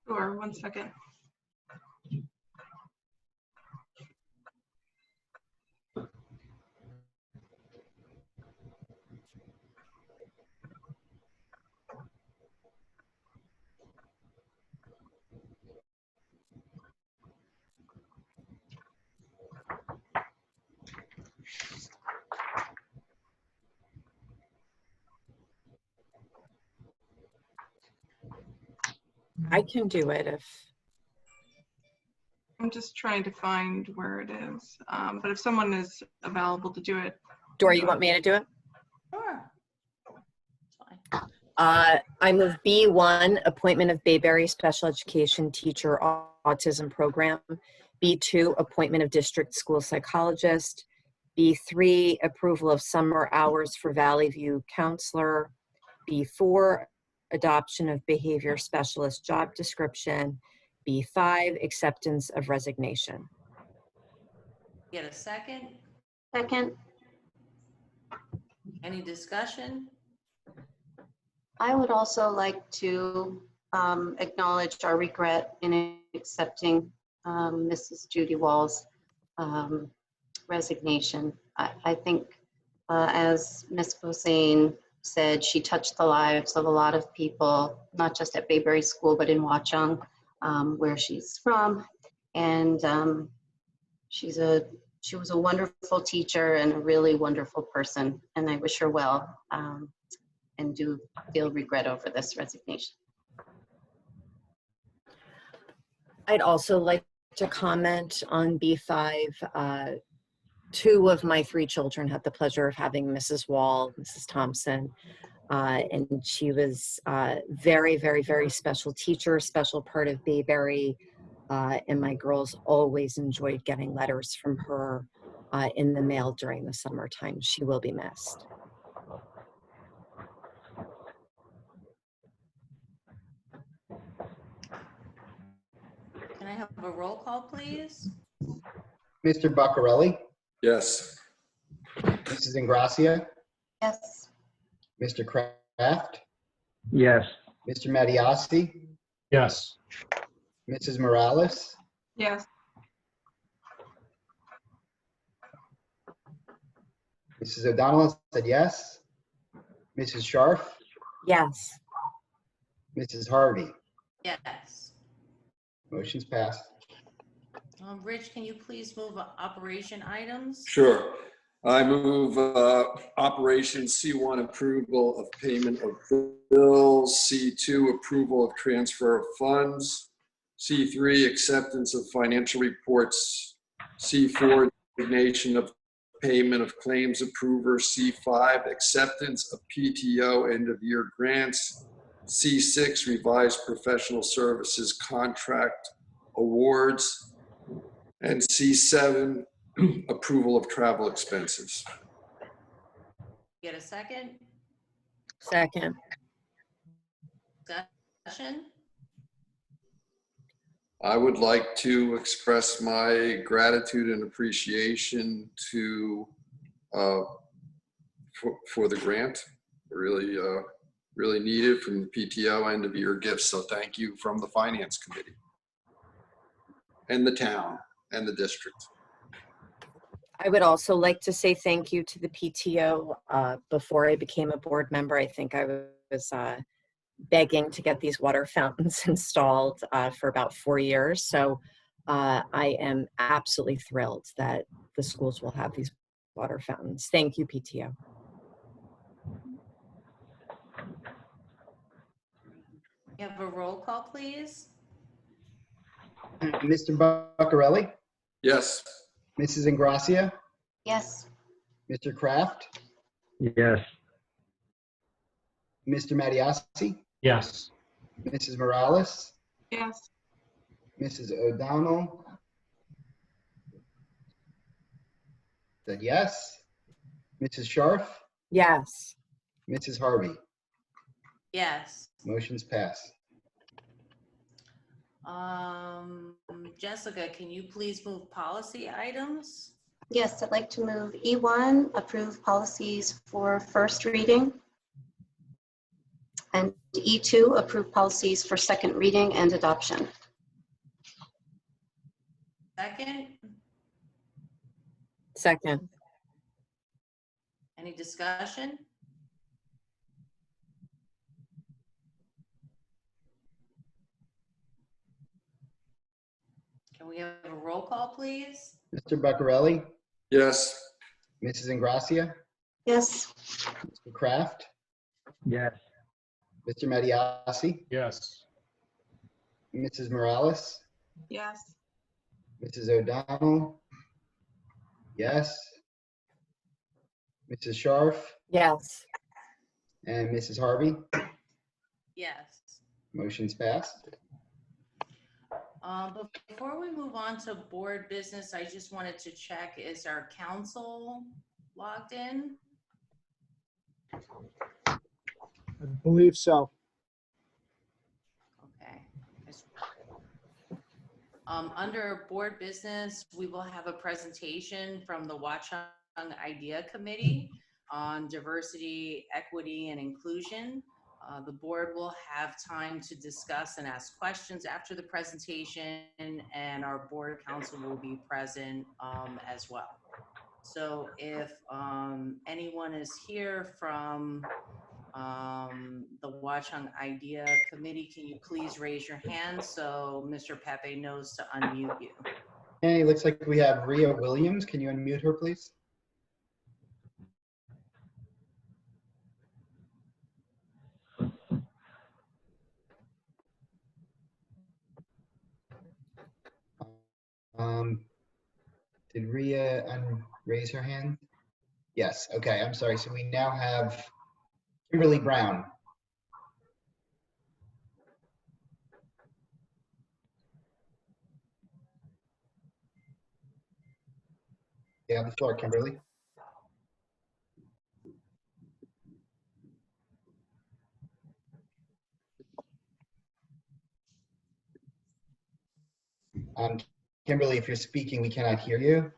Sure, 1 second. I can do it if, I'm just trying to find where it is. But if someone is available to do it. Dora, you want me to do it? Sure. It's fine. I move B1, appointment of Bayberry Special Education Teacher Autism Program. B2, appointment of District School Psychologist. B3, approval of summer hours for Valley View Counselor. B4, adoption of Behavior Specialist job description. B5, acceptance of resignation. Get a second? Second, Any discussion? I would also like to acknowledge our regret in accepting Mrs. Judy Wall's resignation. I think, as Ms. Bosane said, she touched the lives of a lot of people, not just at Bayberry School, but in Watchung, where she's from. And she was a wonderful teacher and a really wonderful person, and I wish her well, and do feel regret over this resignation. I'd also like to comment on B5. 2 of my 3 children had the pleasure of having Mrs. Wall, Mrs. Thompson, and she was very, very, very special teacher, special part of Bayberry, and my girls always enjoyed getting letters from her in the mail during the summertime. She will be missed. Can I have a roll call, please? Mr. Buccarelli? Yes. Mrs. Ingracia? Yes. Mr. Kraft? Yes. Mr. Mattiasi? Yes. Mrs. Morales? Yes. Mrs. O'Donnell said yes. Mrs. Scharf? Yes. Mrs. Harvey? Yes. Motion's passed. Rich, can you please move operation items? Sure. I move Operation C1, approval of payment of bills. C2, approval of transfer of funds. C3, acceptance of financial reports. C4, designation of payment of claims approver. C5, acceptance of PTO end of year grants. C6, revised professional services contract awards. And C7, approval of travel expenses. Get a second? Second. Discussion? I would like to express my gratitude and appreciation to for the grant. Really, really needed from the PTO end of year gifts. So thank you from the Finance Committee and the town and the district. I would also like to say thank you to the PTO. Before I became a board member, I think I was begging to get these water fountains installed for about 4 years. So I am absolutely thrilled that the schools will have these water fountains. Thank you, PTO. You have a roll call, please? Mr. Buccarelli? Yes. Mrs. Ingracia? Yes. Mr. Kraft? Yes. Mr. Mattiasi? Yes. Mrs. Morales? Yes. Mrs. O'Donnell said yes. Mrs. Scharf, Yes. Mrs. Harvey. Yes. Motion's passed. Jessica, can you please move policy items? Yes, I'd like to move E1, approve policies for first reading. And E2, approve policies for second reading and adoption. Second, Second. any discussion? Can we have a roll call, please? Mr. Beccarelli, Yes. Mrs. Ingracia, Yes. Mr. Kraft, Yes. Mr. Mattiassi, Yes. Mrs. Morales, Yes. Mrs. O'Donnell, yes. Mrs. Scharf Yes. and Mrs. Harvey. Yes. Motion's passed. Before we move on to board business, I just wanted to check, is our council logged in? I believe so. Okay. Under board business, we will have a presentation from the Watchung Idea Committee on diversity, equity, and inclusion. The board will have time to discuss and ask questions after the presentation, and our board council will be present as well. So if anyone is here from the Watchung Idea Committee, can you please raise your hand so Mr. Pepe knows to unmute you? Hey, looks like we have Rhea Williams. Can you unmute her, please? Did Rhea raise her hand? Yes, okay, I'm sorry. So we now have Kimberly Brown. You have the floor, Kimberly. Kimberly, if you're speaking, we cannot hear you.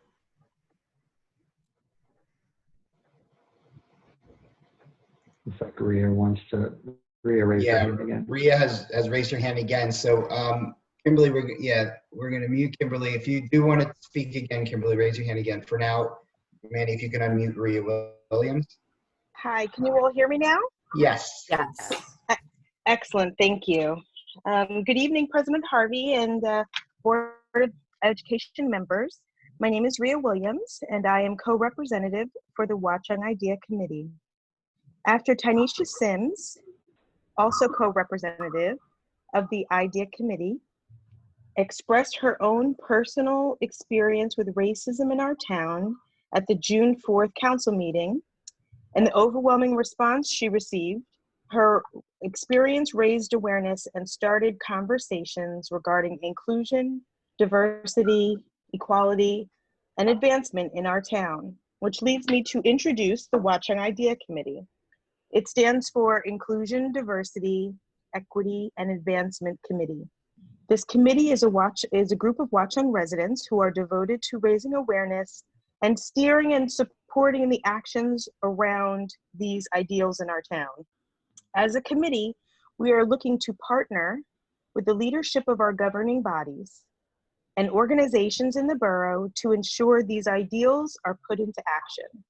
Looks like Rhea wants to rearrange her hand again. Rhea has raised her hand again. So Kimberly, we're going to mute Kimberly. If you do want to speak again, Kimberly, raise your hand again. For now, Manny, if you can unmute Rhea Williams. Hi, can you all hear me now? Yes. Yes. Excellent, thank you. Good evening, President Harvey and Board of Education members. My name is Rhea Williams, and I am co-representative for the Watchung Idea Committee. After Tanisha Sims, also co-representative of the Idea Committee, expressed her own personal experience with racism in our town at the June 4th council meeting, and the overwhelming response she received, her experience raised awareness and started conversations regarding inclusion, diversity, equality, and advancement in our town, which leads me to introduce the Watchung Idea Committee. It stands for Inclusion, Diversity, Equity, and Advancement Committee. This committee is a group of Watchung residents who are devoted to raising awareness and steering and supporting the actions around these ideals in our town. As a committee, we are looking to partner with the leadership of our governing bodies and organizations in the borough to ensure these ideals are put into action.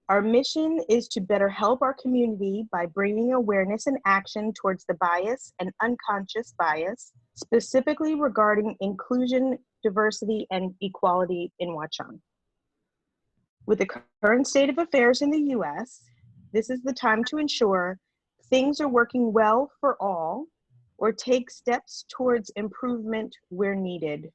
Our mission is to better help our community by bringing awareness and action towards the bias and unconscious bias, specifically regarding inclusion, diversity, and equality in Watchung. With the current state of affairs in the US, this is the time to ensure things are working well for all or take steps towards improvement where needed.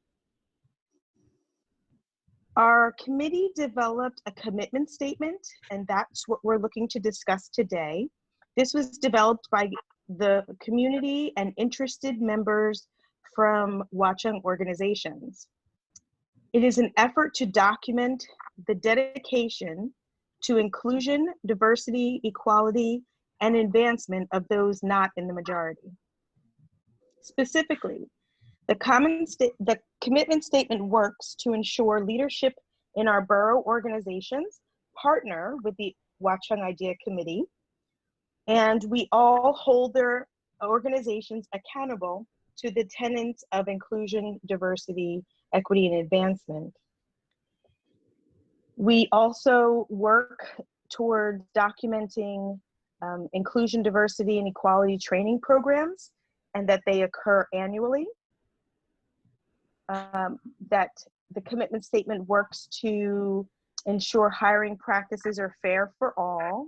Our committee developed a commitment statement, and that's what we're looking to discuss today. This was developed by the community and interested members from Watchung organizations. It is an effort to document the dedication to inclusion, diversity, equality, and advancement of those not in the majority. Specifically, the commitment statement works to ensure leadership in our borough organizations partner with the Watchung Idea Committee, and we all hold their organizations accountable to the tenets of inclusion, diversity, equity, and advancement. We also work toward documenting inclusion, diversity, and equality training programs, and that they occur annually. That the commitment statement works to ensure hiring practices are fair for all,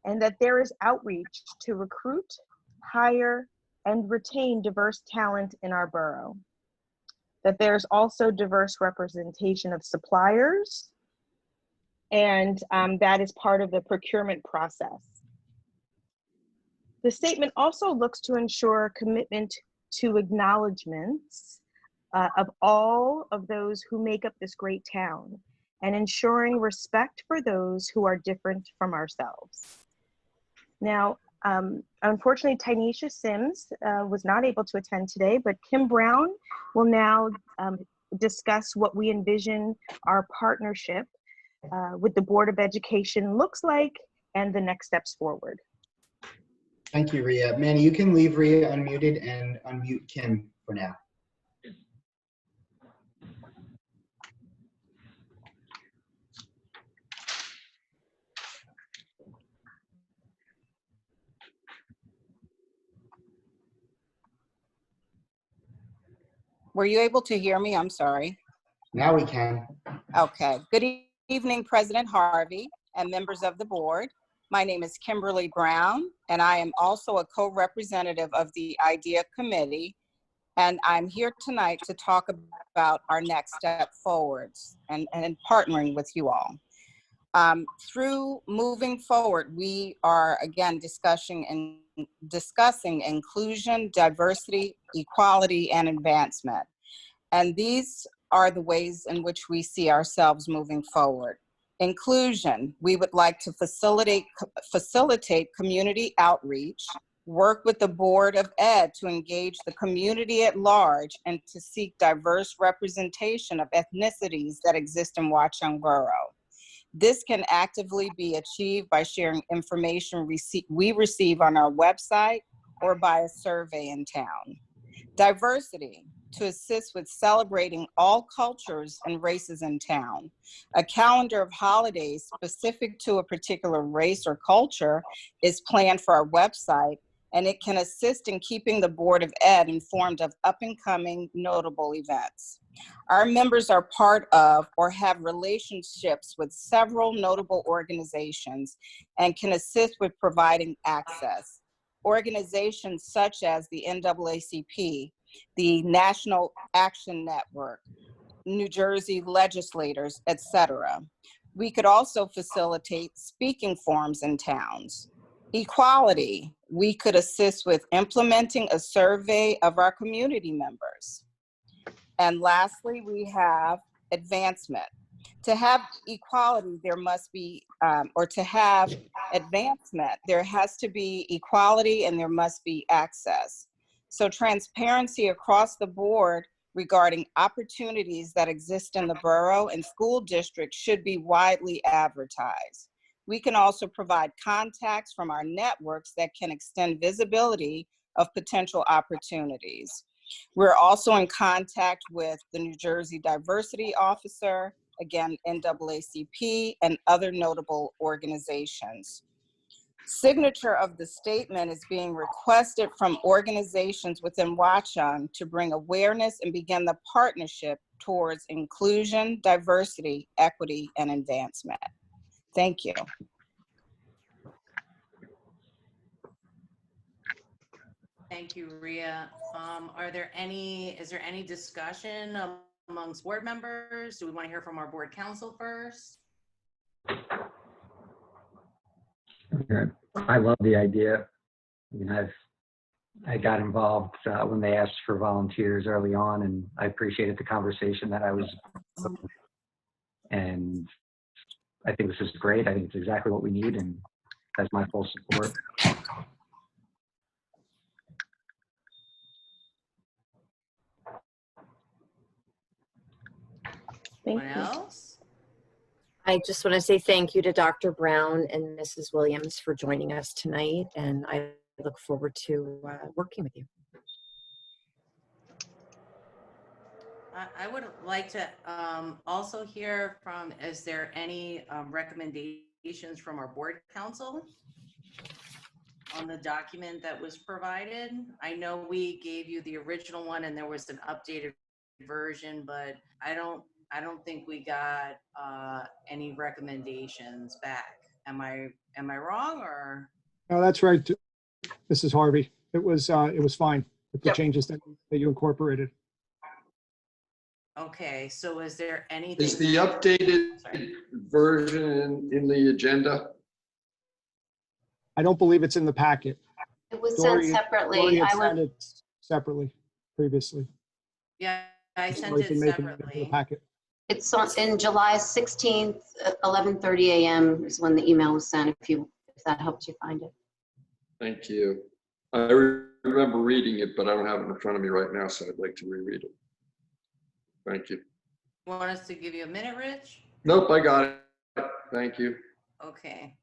and that there is outreach to recruit, hire, and retain diverse talent in our borough. That there's also diverse representation of suppliers, and that is part of the procurement process. The statement also looks to ensure a commitment to acknowledgements of all of those who make up this great town, and ensuring respect for those who are different from ourselves. Now, unfortunately, Tynesha Sims was not able to attend today, but Kim Brown will now discuss what we envision our partnership with the Board of Education looks like and the next steps forward. Thank you, Rhea. Manny, you can leave Rhea unmuted and unmute Kim for now. Were you able to hear me? I'm sorry. Now we can. Okay. Good evening, President Harvey and members of the board. My name is Kimberly Brown, and I am also a co-representative of the IDEA Committee. And I'm here tonight to talk about our next step forwards and partnering with you all. Through moving forward, we are again discussing inclusion, diversity, equality, and advancement. And these are the ways in which we see ourselves moving forward. Inclusion, we would like to facilitate community outreach, work with the Board of Ed to engage the community at large and to seek diverse representation of ethnicities that exist in Watchung Borough. This can actively be achieved by sharing information we receive on our website or by a survey in town. Diversity, to assist with celebrating all cultures and races in town. A calendar of holidays specific to a particular race or culture is planned for our website, and it can assist in keeping the Board of Ed informed of up-and-coming notable events. Our members are part of or have relationships with several notable organizations and can assist with providing access. Organizations such as the NAACP, the National Action Network, New Jersey legislators, etc. We could also facilitate speaking forums in towns. Equality, we could assist with implementing a survey of our community members. And lastly, we have advancement. To have equality, there must be, or to have advancement, there has to be equality and there must be access. So transparency across the board regarding opportunities that exist in the borough and school districts should be widely advertised. We can also provide contacts from our networks that can extend visibility of potential opportunities. We're also in contact with the New Jersey Diversity Officer, again, NAACP, and other notable organizations. Signature of the statement is being requested from organizations within Watchung to bring awareness and begin the partnership towards inclusion, diversity, equity, and advancement. Thank you. Thank you, Rhea. Is there any discussion amongst board members? Do we want to hear from our board council first? Okay. I love the idea. I mean, I've I got involved when they asked for volunteers early on, and I appreciated the conversation that I was, and I think this is great. I think it's exactly what we need and has my full support. Thank Anyone you. else? I just want to say thank you to Dr. Brown and Mrs. Williams for joining us tonight, and I look forward to working with you. I would like to also hear from, is there any recommendations from our board council on the document that was provided? I know we gave you the original one and there was an updated version, but I don't think we got any recommendations back. Am I wrong, or? No, that's right, Mrs. Harvey. It was fine with the Yep. changes that you incorporated. Okay, so is there anything? Is the updated version in the agenda? I don't believe it's in the packet. It was Dory sent separately. had I sent would, it separately previously. Yeah, I sent Dory's it been making it into the separately. packet. it's in July 16th, 11:30 a.m. is when the email was sent, if that helps you find it. Thank you. I remember reading it, but I don't have it in front of me right now, so I'd like to reread it. Thank you. You want us to give you a minute, Rich? Nope, I got it. Thank you. Okay.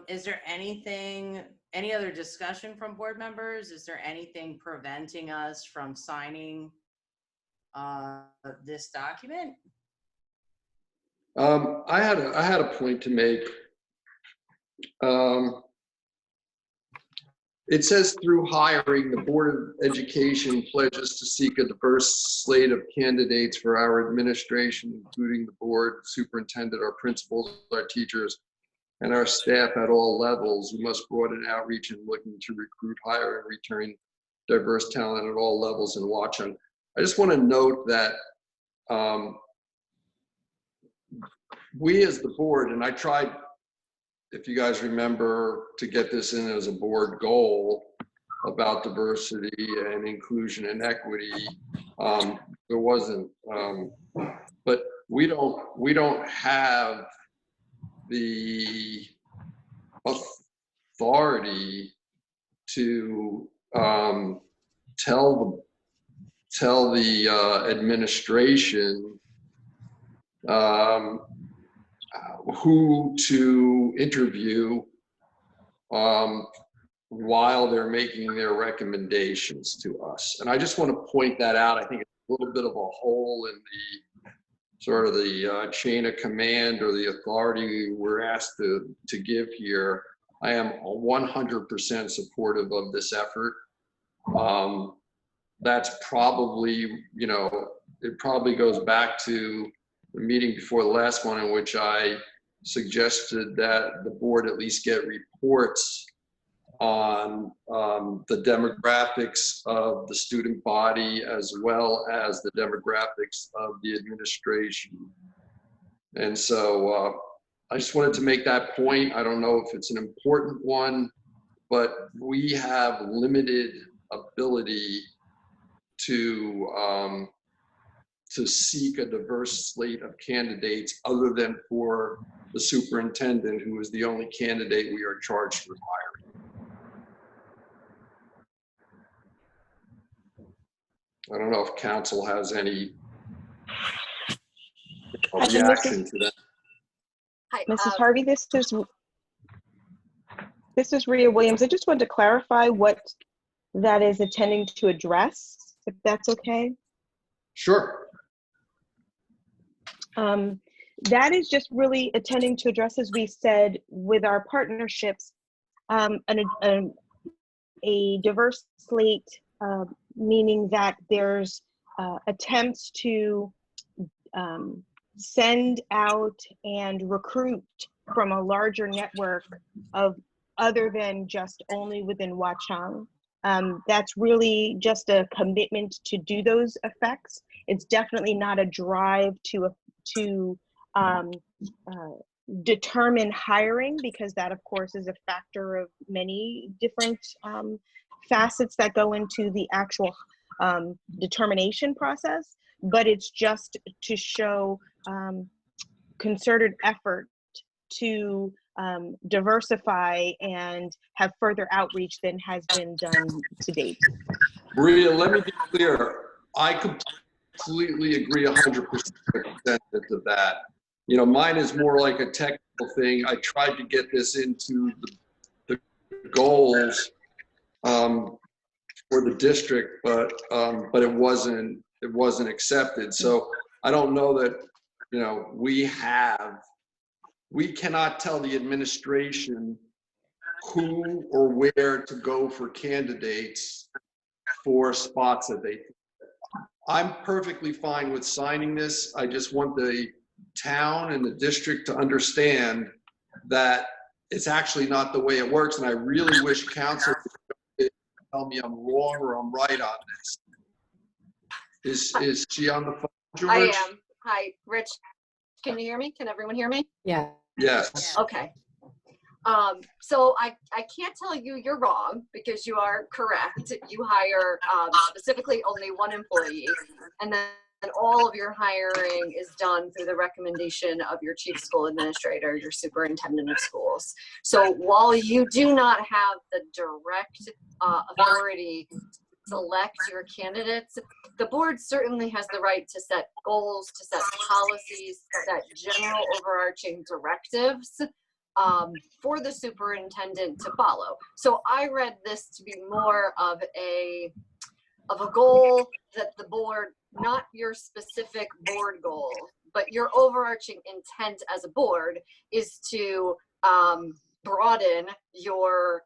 Is there any other discussion from board members? Is there anything preventing us from signing this document? I had a point to make. It says through hiring, the Board of Education pledges to seek a diverse slate of candidates for our administration, including the board, superintendent, our principals, our teachers, and our staff at all levels. We must broaden outreach and looking to recruit, hire, and return diverse talent at all levels in Watchung. I just want to note that we as the board, and I tried, if you guys remember, to get this in as a board goal about diversity and inclusion and equity. There wasn't, but we don't have the authority to tell the administration who to interview while they're making their recommendations to us. And I just want to point that out. I think it's a little bit of a hole in the sort of the chain of command or the authority we're asked to give here. I am 100% supportive of this effort. That's probably, it probably goes back to the meeting before the last one in which I suggested that the board at least get reports on the demographics of the student body as well as the demographics of the administration. And so I just wanted to make that point. I don't know if it's an important one, but we have limited ability to seek a diverse slate of candidates other than for the superintendent, who is the only candidate we are charged with hiring. I don't know if council has any reaction to that. Hi, Mrs. Harvey, this is Rhea Williams. I just wanted to clarify what that is intending to address, if that's okay. Sure. That is just really attending to address, as we said, with our partnerships, a diverse slate, meaning that there's attempts to send out and recruit from a larger network of other than just only within Watchung. That's really just a commitment to do those effects. It's definitely not a drive to determine hiring, because that of course is a factor of many different facets that go into the actual determination process, but it's just to show concerted effort to diversify and have further outreach than has been done to date. Maria, let me be clear. I completely agree 100% to that. You know, mine is more like a technical thing. I tried to get this into the goals for the district, but it wasn't accepted. So I don't know that, you know, we cannot tell the administration who or where to go for candidates for spots that they. I'm perfectly fine with signing this. I just want the town and the district to understand that it's actually not the way it works. And I really wish council would tell me I'm wrong or I'm right on this. Is she on the phone, George? I am. Hi, Rich. Can you hear me? Can everyone hear me? Yeah. Yes. Okay. So I can't tell you you're wrong because you are correct. You hire specifically only one employee, and then all of your hiring is done through the recommendation of your chief school administrator, your superintendent of schools. So while you do not have the direct authority to select your candidates, the board certainly has the right to set goals, to set policies, set general overarching directives for the superintendent to follow. So I read this to be more of a goal that the board, not your specific board goal, but your overarching intent as a board is to broaden your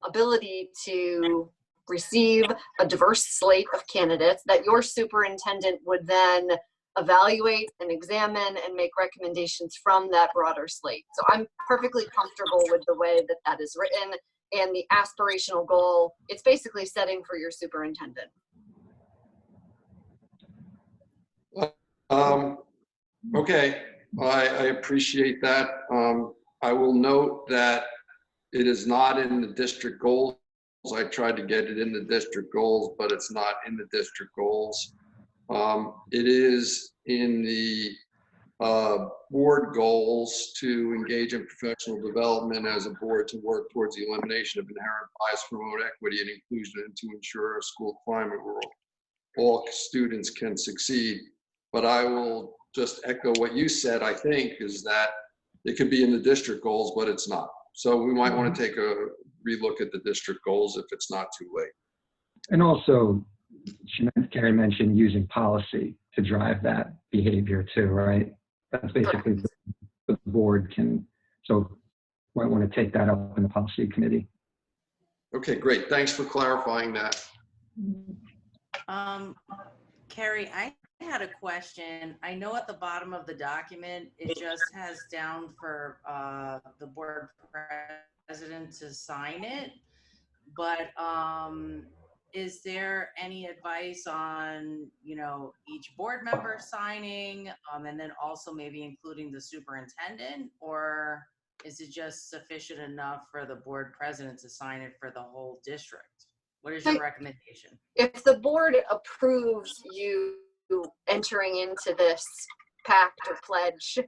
ability to receive a diverse slate of candidates that your superintendent would then evaluate and examine and make recommendations from that broader slate. So I'm perfectly comfortable with the way that that is written and the aspirational goal. It's basically setting for your superintendent. Okay, I appreciate that. I will note that it is not in the district goals. I tried to get it in the district goals, but it's not in the district goals. It is in the board goals to engage in professional development as a board to work towards the elimination of inherent bias, promote equity and inclusion, and to ensure a school climate where all students can succeed. But I will just echo what you said, I think, is that it could be in the district goals, but it's not. So we might want to take a relook at the district goals if it's not too late. And also, Carrie mentioned using policy to drive that behavior too, right? That's basically the board can, so might want to take that up in the policy committee. Okay, great. Thanks for clarifying that. Carrie, I had a question. I know at the bottom of the document, it just has down for the board president to sign it, but is there any advice on, you know, each board member signing and then also maybe including the superintendent, or is it just sufficient enough for the board president to sign it for the whole district? What is your recommendation? If the board approves you entering into this pact or pledge,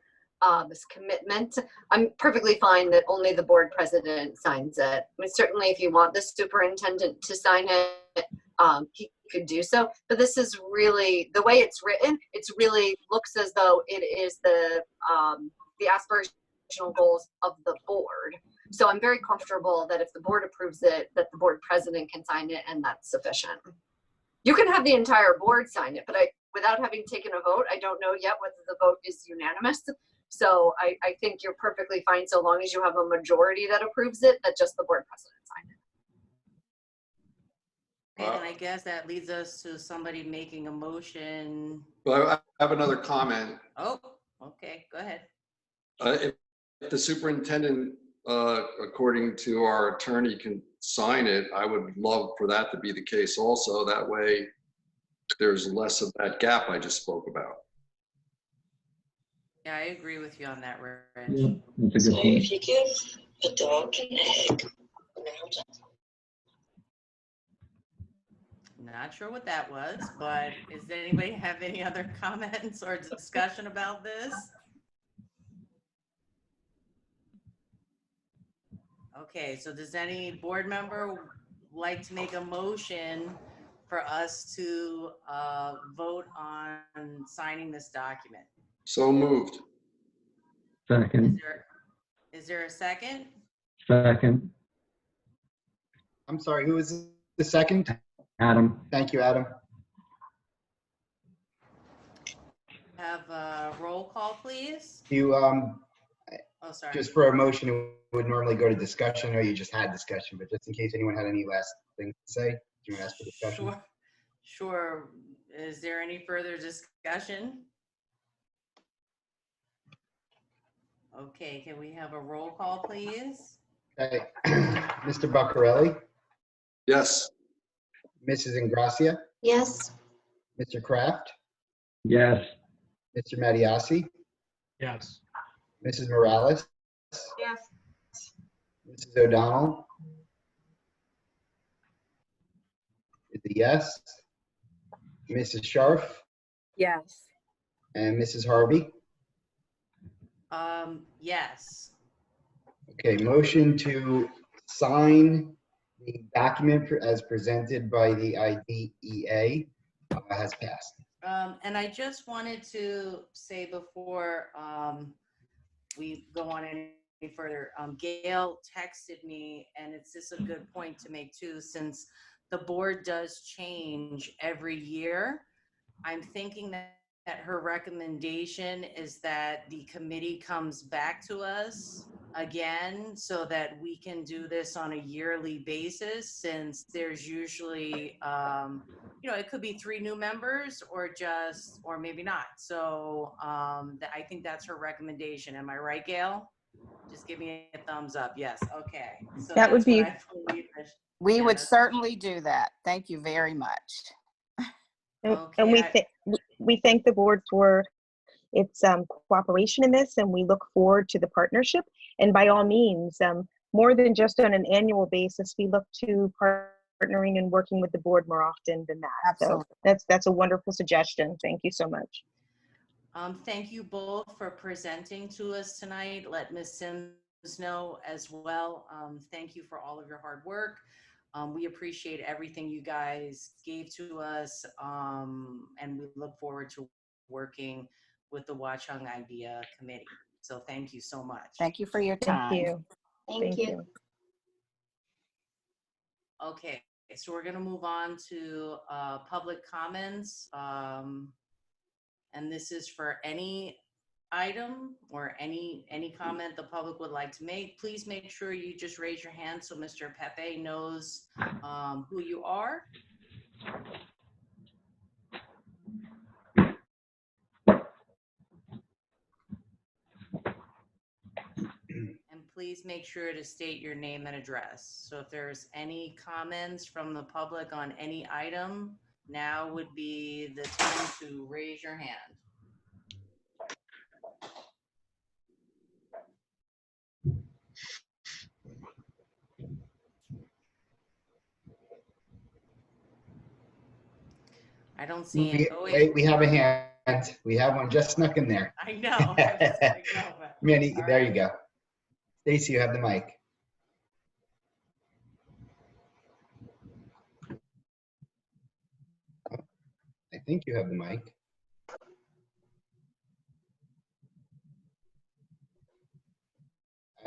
this commitment, I'm perfectly fine that only the board president signs it. I mean, certainly if you want the superintendent to sign it, he could do so. But this is really, the way it's written, it really looks as though it is the aspirational goals of the board. So I'm very comfortable that if the board approves it, that the board president can sign it, and that's sufficient. You can have the entire board sign it, but without having taken a vote, I don't know yet whether the vote is unanimous. So I think you're perfectly fine so long as you have a majority that approves it, that just the board president sign it. And I guess that leads us to somebody making a motion. Well, I have another comment. Oh, okay, go ahead. If the superintendent, according to our attorney, can sign it, I would love for that to be the case also. That way there's less of that gap I just spoke about. Yeah, I agree with you on that, Rich. Yeah, that's a good point. If you give a dog an egg, Not sure what that was, but does anybody have any other comments or discussion about this? Okay, so does any board member like to make a motion for us to vote on signing this document? So moved. Second. Is there a second? Second. I'm sorry, who was the second? Adam. Thank you, Adam. Have a roll call, please. You, Oh, sorry. just for a motion, it would normally go to discussion, or you just had discussion, but just in case anyone had any last things to say, do you want to ask for discussion? Sure. Sure. Is there any further discussion? Okay, can we have a roll call, please? Okay. Mr. Buccarelli, Yes. Mrs. Ingracia, Yes. Mr. Kraft, Yes. Mr. Mattiasi, Yes. Mrs. Morales, Yes. Mrs. O'Donnell is a yes, Mrs. Scharf, Yes. and Mrs. Harvey. Yes. Okay, motion to sign the document as presented by the IDEA has passed. And I just wanted to say before we go on any further, Gail texted me, and it's just a good point to make too, since the board does change every year. I'm thinking that her recommendation is that the committee comes back to us again so that we can do this on a yearly basis, since there's usually, it could be 3 new members or maybe not. So I think that's her recommendation. Am I right, Gail? Just give me a thumbs up. Yes. Okay. So That would that's what be- I believe that- We yeah, would that's- certainly do that. Thank you very much. And Okay, we thank the board for its cooperation in this, and we look forward to the partnership. And by all means, more than just on an annual basis, we look to partnering and working with the board more often than that. Absolutely. So that's a wonderful suggestion. Thank you so much. Thank you both for presenting to us tonight. Let Ms. Sims know as well. Thank you for all of your hard work. We appreciate everything you guys gave to us, and we look forward to working with the Watchung Idea Committee. So thank you so much. Thank you for your time. Thank you. Thank you. Okay, so we're gonna move on to public comments. And this is for any item or any comment the public would like to make. Please make sure you just raise your hand so Mr. Pepe knows who you are. And please make sure to state your name and address. So if there's any comments from the public on any item, now would be the time to raise your hand. I don't see it. Oh, Wait, we have a hand. We have one just snuck in there. I know. I was like, no, but- Manny, All there right. you go. Stacy, you have the mic. I think you have the mic.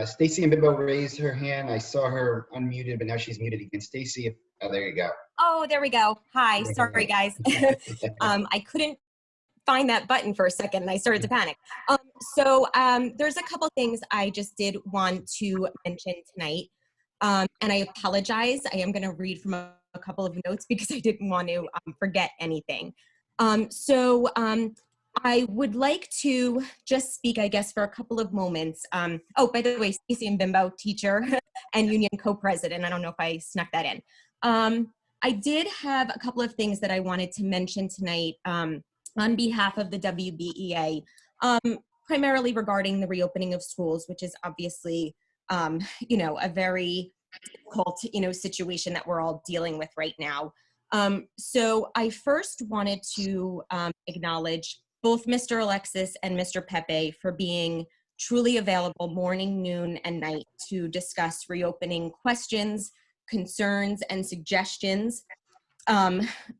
Stacy and Bimbo raised her hand. I saw her unmuted, but now she's muted again. Stacy, oh, there you go. Oh, there we go. Hi, There you sorry go. guys. I couldn't find that button for a second and I started to panic. There's a couple things I just did want to mention tonight. And I apologize. I am going to read from a couple of notes because I didn't want to forget anything. I would like to just speak, I guess, for a couple of moments. Oh, by the way, Stacey and Bimbo, teacher and union co-president. I don't know if I snuck that in. I did have a couple of things that I wanted to mention tonight on behalf of the WBEA, primarily regarding the reopening of schools, which is obviously, a very difficult, situation that we're all dealing with right now. So I first wanted to acknowledge both Mr. Alexis and Mr. Pepe for being truly available morning, noon, and night to discuss reopening questions, concerns, and suggestions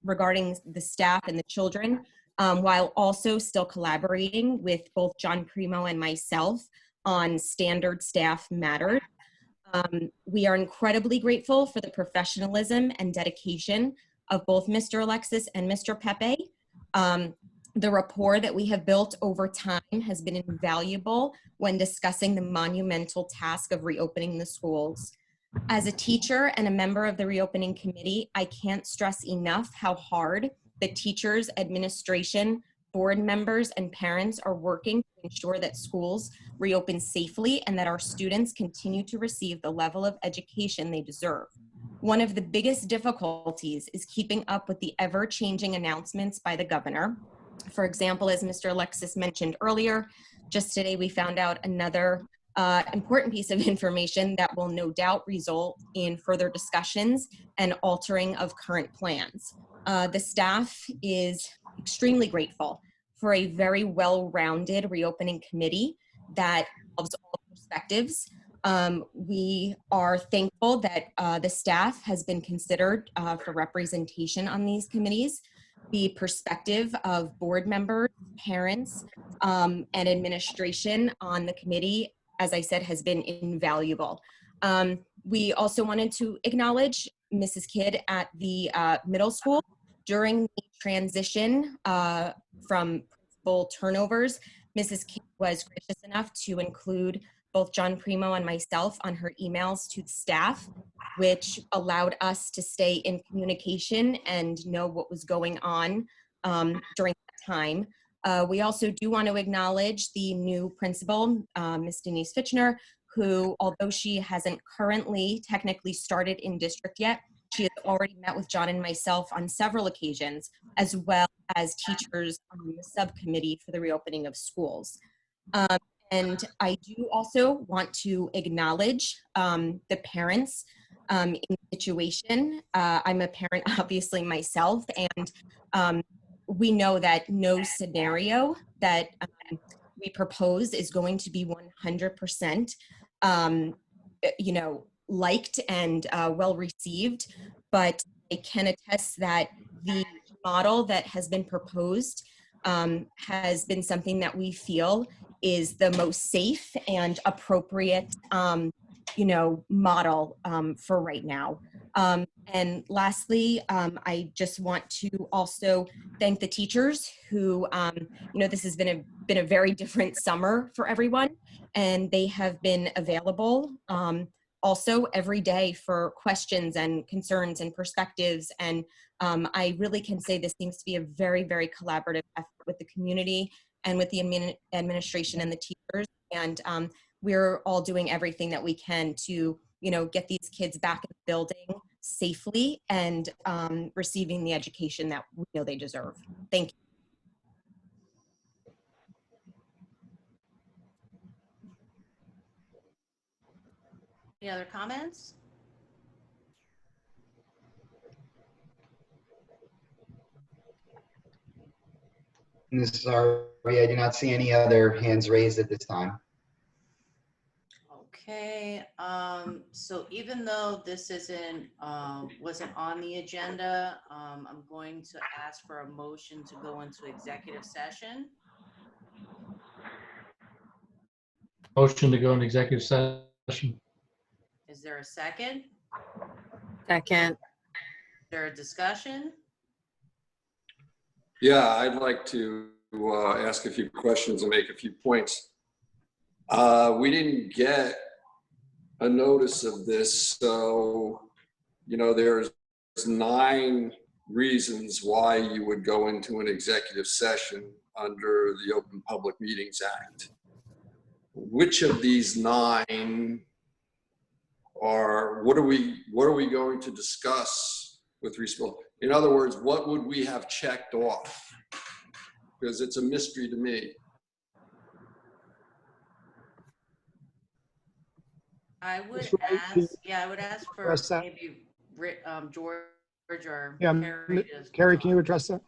regarding the staff and the children, while also still collaborating with both John Primo and myself on standard staff matters. We are incredibly grateful for the professionalism and dedication of both Mr. Alexis and Mr. Pepe. The rapport that we have built over time has been invaluable when discussing the monumental task of reopening the schools. As a teacher and a member of the reopening committee, I can't stress enough how hard the teachers, administration, board members, and parents are working to ensure that schools reopen safely and that our students continue to receive the level of education they deserve. One of the biggest difficulties is keeping up with the ever-changing announcements by the governor. For example, as Mr. Alexis mentioned earlier, just today we found out another important piece of information that will no doubt result in further discussions and altering of current plans. The staff is extremely grateful for a very well-rounded reopening committee that involves all perspectives. We are thankful that the staff has been considered for representation on these committees. The perspective of board members, parents, and administration on the committee, as I said, has been invaluable. We also wanted to acknowledge Mrs. Kidd at the middle school. During the transition from principal turnovers, Mrs. Kidd was gracious enough to include both John Primo and myself on her emails to the staff, which allowed us to stay in communication and know what was going on during that time. We also do want to acknowledge the new principal, Ms. Denise Fitchner, who, although she hasn't currently technically started in district yet, she has already met with John and myself on several occasions, as well as teachers on the subcommittee for the reopening of schools. And I do also want to acknowledge the parents in the situation. I'm a parent, obviously, myself, and we know that no scenario that we propose is going to be 100%, liked and well received, but I can attest that the model that has been proposed has been something that we feel is the most safe and appropriate, model for right now. And lastly, I just want to also thank the teachers who, this has been a very different summer for everyone, and they have been available also every day for questions and concerns and perspectives. And I really can say this seems to be a very, very collaborative effort with the community and with the administration and the teachers. And we're all doing everything that we can to, get these kids back in the building safely and receiving the education that we know they deserve. Thank you. Any other comments? Mrs. Harvey, I do not see any other hands raised at this time. Okay, so even though this wasn't on the agenda, I'm going to ask for a motion to go into executive session. Motion to go into executive session. Is there a second? Second. Is there a discussion? Yeah, I'd like to ask a few questions and make a few points. We didn't get a notice of this, so, there's 9 reasons why you would go into an executive session under the Open Public Meetings Act. Which of these 9 are, what are we going to discuss with respect? In other words, what would we have checked off? Because it's a mystery to me. I would ask for maybe George or Yeah, Carrie to Carrie, can you address that?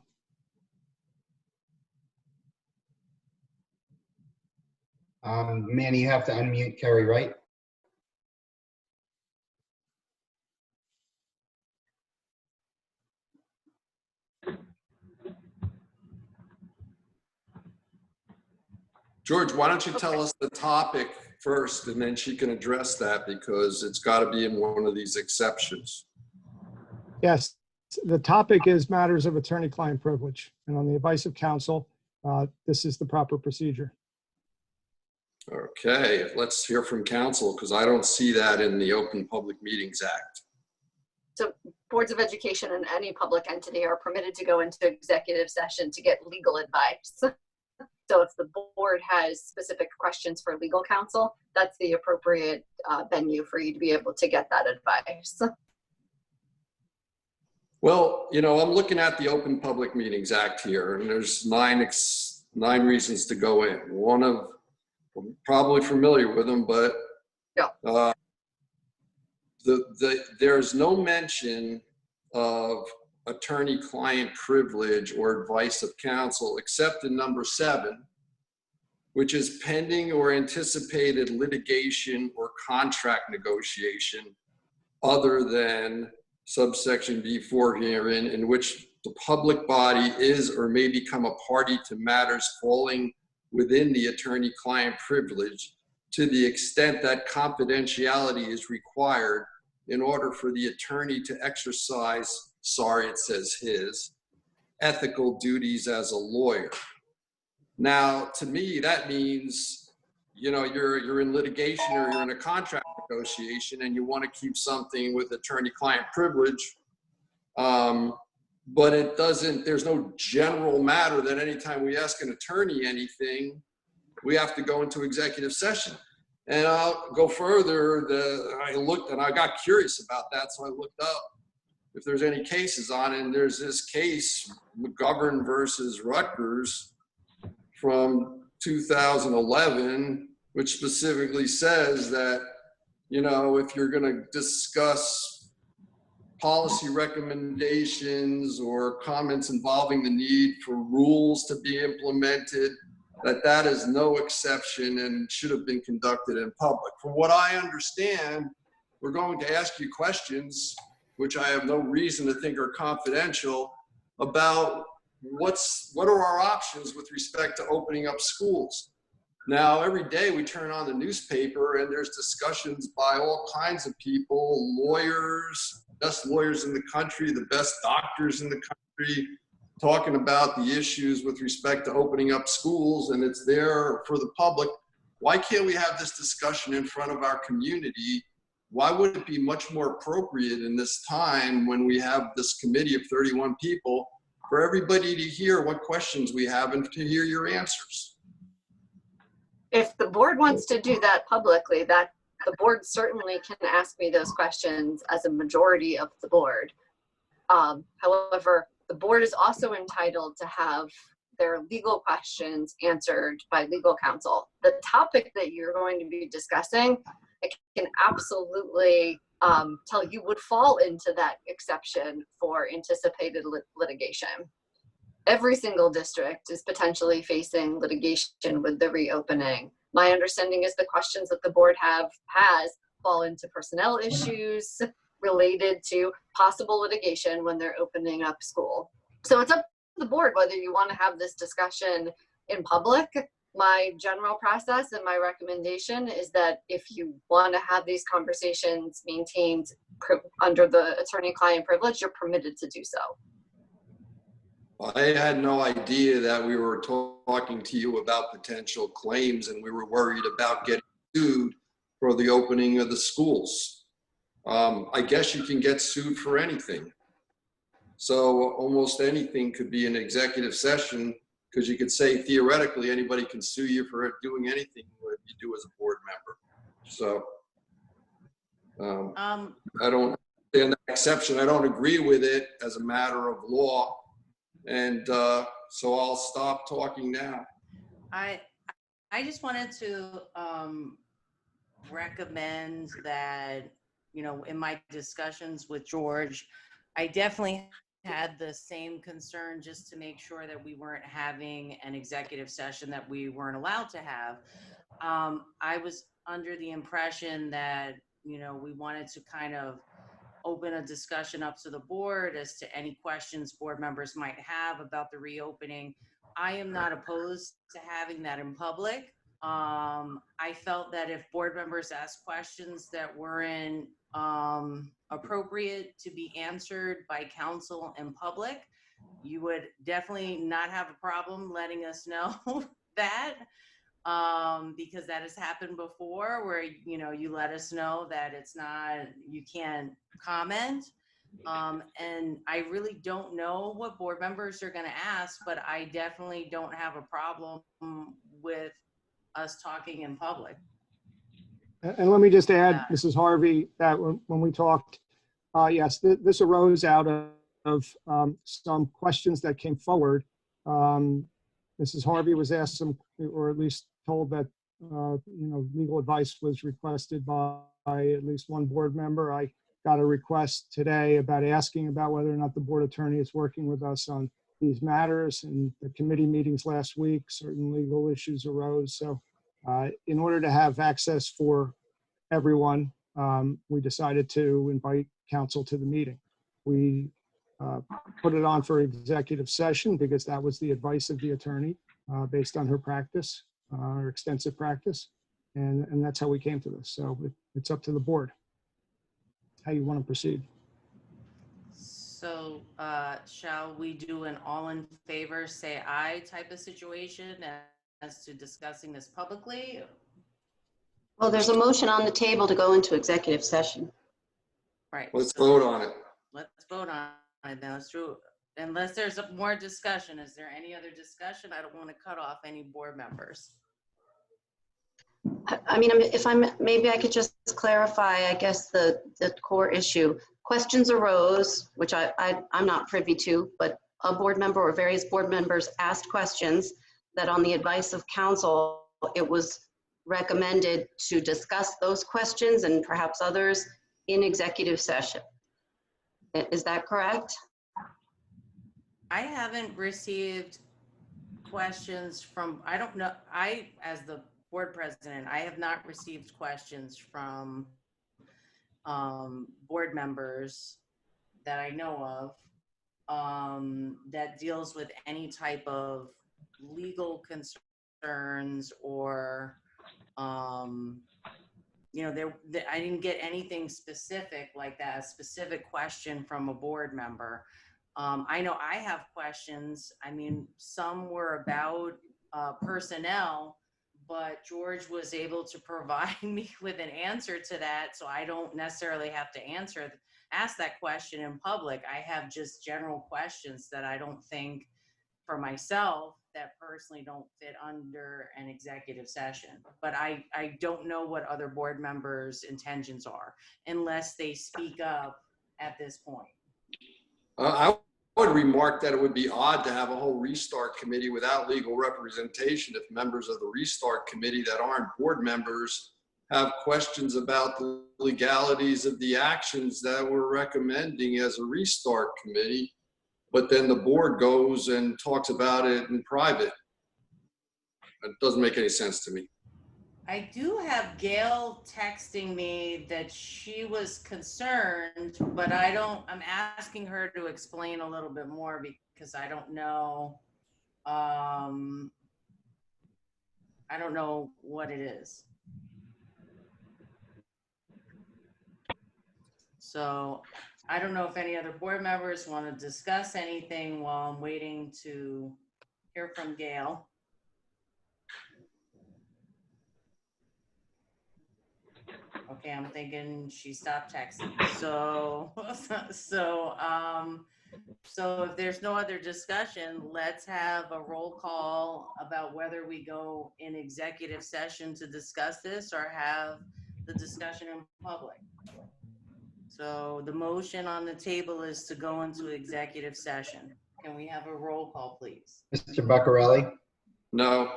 Manny, you have to unmute Carrie, right? George, why don't you tell us the topic first, and then she can address that, because it's got to be in one of these exceptions. Yes, the topic is matters of attorney-client privilege. And on the advice of counsel, this is the proper procedure. Okay, let's hear from counsel, because I don't see that in the Open Public Meetings Act. So boards of education and any public entity are permitted to go into executive session to get legal advice. So if the board has specific questions for legal counsel, that's the appropriate venue for you to be able to get that advice. Well, you know, I'm looking at the Open Public Meetings Act here, and there's nine reasons to go in. One of, I'm probably familiar with them, but yeah. There's no mention of attorney-client privilege or advice of counsel, except in number 7, which is pending or anticipated litigation or contract negotiation other than subsection B4 herein, in which the public body is or may become a party to matters falling within the attorney-client privilege to the extent that confidentiality is required in order for the attorney to exercise, sorry, it says his, ethical duties as a lawyer. Now, to me, that means, you know, you're in litigation or you're in a contract negotiation and you want to keep something with attorney-client privilege, but it doesn't, there's no general matter that anytime we ask an attorney anything, we have to go into executive session. And I'll go further, I looked and I got curious about that, so I looked up if there's any cases on it, and there's this case, McGovern versus Rutgers from 2011, which specifically says that, you know, if you're gonna discuss policy recommendations or comments involving the need for rules to be implemented, that is no exception and should have been conducted in public. From what I understand, we're going to ask you questions, which I have no reason to think are confidential, about what are our options with respect to opening up schools. Now, every day we turn on the newspaper and there's discussions by all kinds of people, lawyers, best lawyers in the country, the best doctors in the country, talking about the issues with respect to opening up schools, and it's there for the public. Why can't we have this discussion in front of our community? Why would it be much more appropriate in this time when we have this committee of 31 people for everybody to hear what questions we have and to hear your answers? If the board wants to do that publicly, that the board certainly can ask me those questions as a majority of the board. However, the board is also entitled to have their legal questions answered by legal counsel. The topic that you're going to be discussing, I can absolutely tell you would fall into that exception for anticipated litigation. Every single district is potentially facing litigation with the reopening. My understanding is the questions that the board has fall into personnel issues related to possible litigation when they're opening up school. So it's up to the board whether you want to have this discussion in public. My general process and my recommendation is that if you want to have these conversations maintained under the attorney-client privilege, you're permitted to do so. I had no idea that we were talking to you about potential claims and we were worried about getting sued for the opening of the schools. I guess you can get sued for anything. So almost anything could be an executive session, because you could say theoretically anybody can sue you for doing anything what you do as a board member. So I don't understand that exception. I don't agree with it as a matter of law. And so I'll stop talking now. I just wanted to recommend that, you know, in my discussions with George, I definitely had the same concern just to make sure that we weren't having an executive session that we weren't allowed to have. I was under the impression that, you know, we wanted to kind of open a discussion up to the board as to any questions board members might have about the reopening. I am not opposed to having that in public. I felt that if board members asked questions that weren't appropriate to be answered by council in public, you would definitely not have a problem letting us know that, because that has happened before where, you know, you let us know that it's not, you can't comment. And I really don't know what board members are going to ask, but I definitely don't have a problem with us talking in public. And let me just add, Mrs. Harvey, that when we talked, yes, this arose out of some questions that came forward. Mrs. Harvey was asked some, or at least told that, you know, legal advice was requested by at least one board member. I got a request today about asking about whether or not the board attorney is working with us on these matters. And the committee meetings last week, certain legal issues arose. So in order to have access for everyone, we decided to invite counsel to the meeting. We put it on for executive session because that was the advice of the attorney based on her practice, her extensive practice. And that's how we came to this. So it's up to the board how you want to proceed. So shall we do an all in favor, say aye type of situation as to discussing this publicly? Well, there's a motion on the table to go into executive session. Right. Let's vote on it. Let's vote on it now. It's true. Unless there's more discussion, is there any other discussion? I don't want to cut off any board members. I mean, maybe I could just clarify, I guess, the core issue. Questions arose, which I'm not privy to, but a board member or various board members asked questions that on the advice of counsel, it was recommended to discuss those questions and perhaps others in executive session. Is that correct? I haven't received questions from, I don't know, as the board president, I have not received questions from board members that I know of that deals with any type of legal concerns or you know, I didn't get anything specific like that, a specific question from a board member. I know I have questions. I mean, some were about personnel, but George was able to provide me with an answer to that, so I don't necessarily have to ask that question in public. I have just general questions that I don't think for myself that personally don't fit under an executive session. But I don't know what other board members' intentions are unless they speak up at this point. I would remark that it would be odd to have a whole restart committee without legal representation if members of the restart committee that aren't board members have questions about the legalities of the actions that we're recommending as a restart committee, but then the board goes and talks about it in private. It doesn't make any sense to me. I do have Gail texting me that she was concerned, but I'm asking her to explain a little bit more because I don't know. I don't know what it is. So I don't know if any other board members want to discuss anything while I'm waiting to hear from Gail. Okay, I'm thinking she stopped texting. So if there's no other discussion, let's have a roll call about whether we go in executive session to discuss this or have the discussion in public. So the motion on the table is to go into executive session. Can we have a roll call, please? Mr. Buccarelli? No.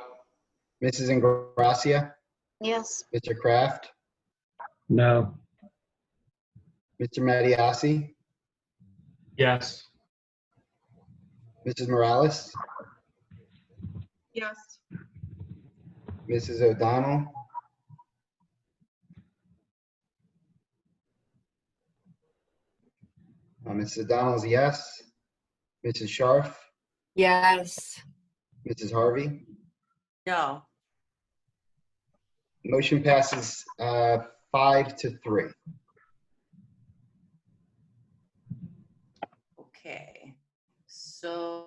Mrs. Ingracia? Yes. Mr. Kraft? No. Mr. Mattiasi? Yes. Mrs. Morales, Yes. Mrs. O'Donnell, Mrs. O'Donnell is a yes. Mrs. Scharf, Yes. Mrs. Harvey. No. Motion passes 5-3. Okay, so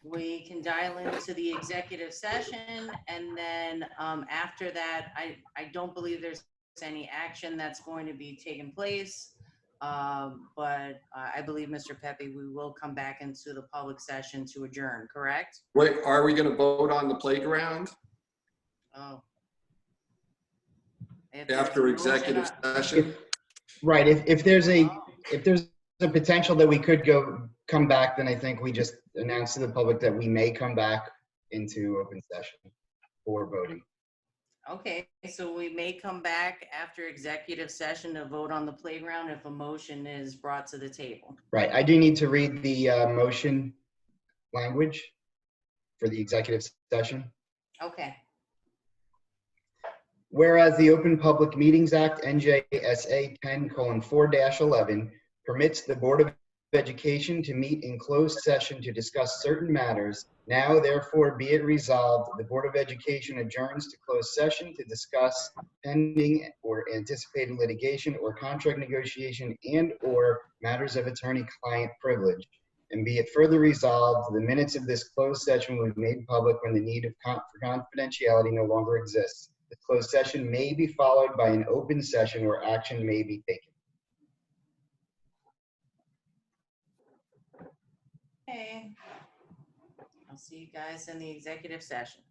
we can dial into the executive session, and then after that, I don't believe there's any action that's going to be taking place. But I believe, Mr. Pepe, we will come back into the public session to adjourn, correct? Wait, are we going to vote on the playground Oh. after executive session? Right. If there's a potential that we could come back, then I think we just announce to the public that we may come back into open session for voting. Okay, so we may come back after executive session to vote on the playground if a motion is brought to the table. Right. I do need to read the motion language for the executive session. Okay. Whereas the Open Public Meetings Act, NJSA 10:4-11, permits the Board of Education to meet in closed session to discuss certain matters, now therefore be it resolved, the Board of Education adjourns to closed session to discuss pending or anticipated litigation or contract negotiation and/or matters of attorney-client privilege. And be it further resolved, the minutes of this closed session will be made public when the need for confidentiality no longer exists. The closed session may be followed by an open session where action may be taken. Okay. I'll see you guys in the executive session.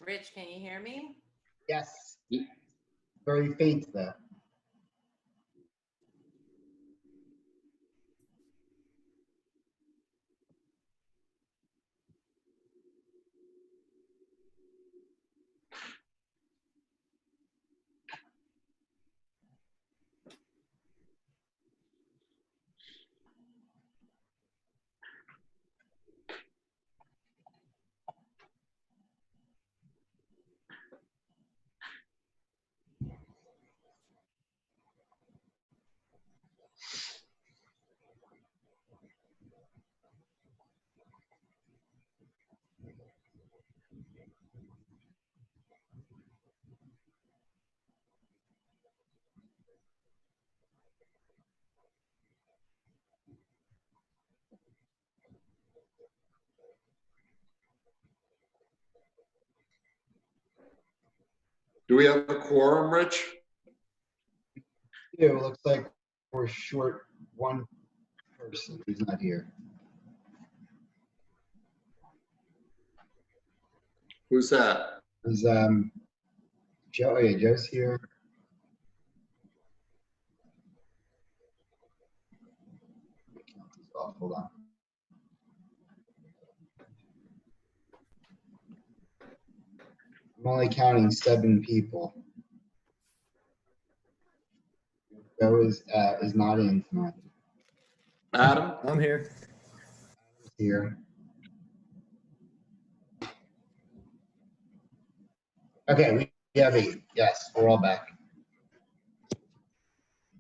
Rich, can you hear me? Yes. Very faint though. Do we have a quorum, Rich? Yeah, it looks like we're short one person who's not here. Who's that? Is Joe? Yeah, Joe's here. Oh, hold on. I'm only counting 7 people. Joe is not in tonight. Adam? I'm here. He's here. Okay, we have 8. Yes, we're all back.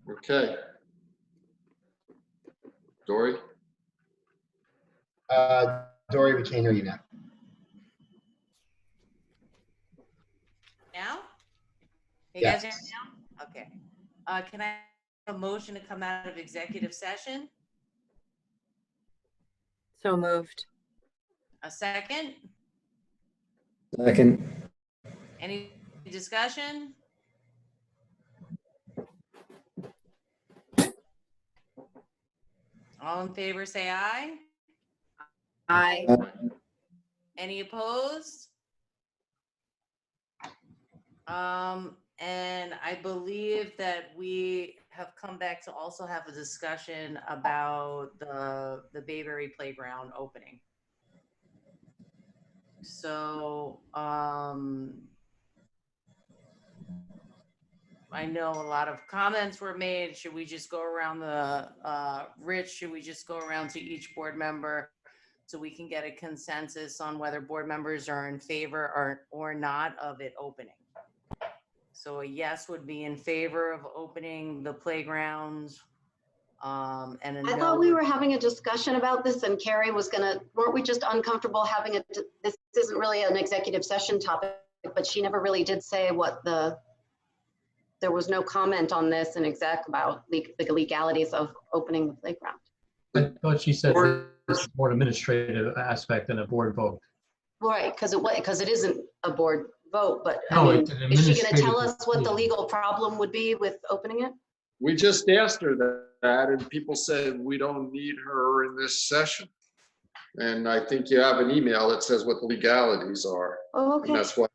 Okay. Dory? Dory, we can't hear you now. Now? You guys hear Yes. me now? Okay. Can I have a motion to come out of executive session? So moved. A second? Second. Any discussion? All in favor, say aye. Aye. Any opposed? And I believe that we have come back to also have a discussion about the Bayberry Playground opening. So, I know a lot of comments were made. Should we just go around Rich, should we just go around to each board member so we can get a consensus on whether board members are in favor or not of it opening? So a yes would be in favor of opening the playground. And a I no thought we would- were having a discussion about this and Carrie was weren't we just uncomfortable having this isn't really an executive session topic, but she never really did say there was no comment on this and about the legalities of opening the playground. I thought she said it's more administrative aspect than a board vote. Right, because it isn't a board vote, but No, I mean, it's an is she going to tell administrative us what the decision. legal problem would be with opening it? We just asked her that, and people said we don't need her in this session. And I think you have an email that says what the legalities are. Oh, okay. And that's what.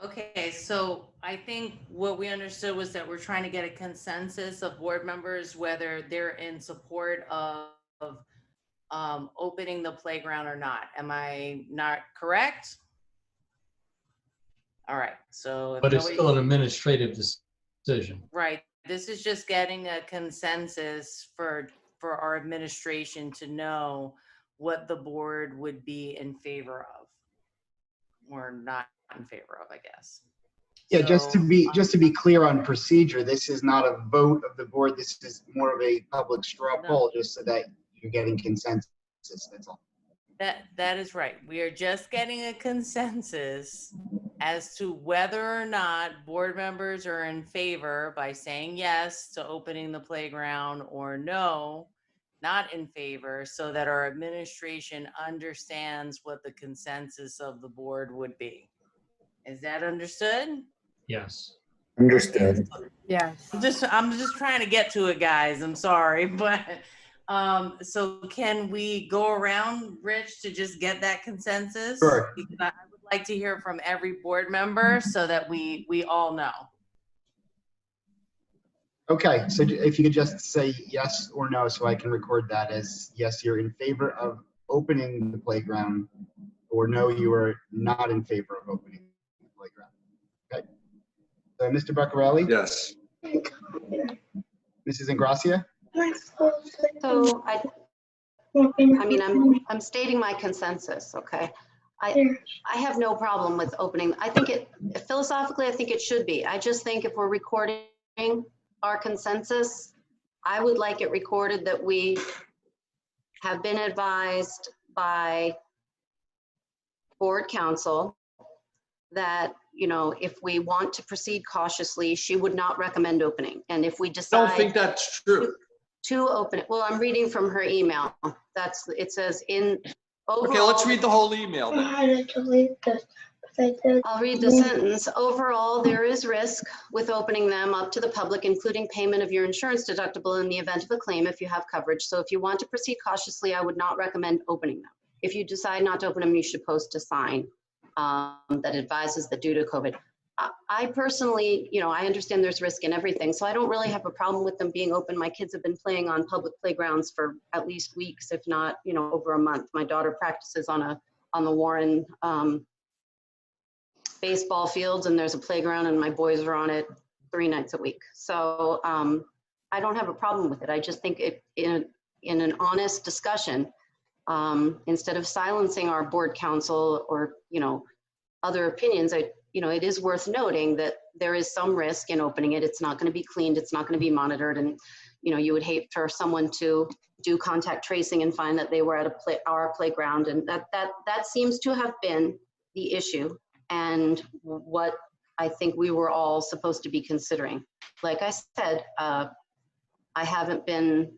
Okay, so I think what we understood was that we're trying to get a consensus of board members, whether they're in support of opening the playground or not. Am I not correct? All right, so. if But it's nobody- still an administrative decision. Right, this is just getting a consensus for our administration to know what the board would be in favor of or not in favor of, I guess. Yeah, just to So, be clear on procedure, this is not a vote of the board. This is more of a public straw poll, just so that you're getting consensus. That's all. That is right. We are just getting a consensus as to whether or not board members are in favor by saying yes to opening the playground or no, not in favor, so that our administration understands what the consensus of the board would be. Is that understood? Yes. Understood. Yes. I'm just trying to get to it, guys. I'm sorry, but So can we go around, Rich, to just get that consensus? Sure. Because I would like to hear from every board member so that we all know. Okay, so if you could just say yes or no, so I can record that as yes, you're in favor of opening the playground, or no, you are not in favor of opening the playground. Okay. So Mr. Beccarelli? Yes. Mrs. Ingracia? So I mean, I'm stating my consensus, okay? I have no problem with opening. I think philosophically, I think it should be. I just think if we're recording our consensus, I would like it recorded that we have been advised by board counsel that, you know, if we want to proceed cautiously, she would not recommend opening. And if we decide. I don't think that's true. To open it. Well, I'm reading from her email. It says in overall. Okay, let's read the whole email then. I'll read the sentence. Overall, there is risk with opening them up to the public, including payment of your insurance deductible in the event of a claim if you have coverage. So if you want to proceed cautiously, I would not recommend opening them. If you decide not to open them, you should post a sign that advises that due to COVID. I personally, you know, I understand there's risk in everything, so I don't really have a problem with them being open. My kids have been playing on public playgrounds for at least weeks, if not, you know, over a month. My daughter practices on the Warren baseball fields, and there's a playground, and my boys are on it 3 nights a week. So I don't have a problem with it. I just think in an honest discussion, instead of silencing our board counsel or, you know, other opinions, you know, it is worth noting that there is some risk in opening it. It's not going to be cleaned. It's not going to be monitored. And, you know, you would hate for someone to do contact tracing and find that they were at our playground. And that seems to have been the issue and what I think we were all supposed to be considering. Like I said, I haven't been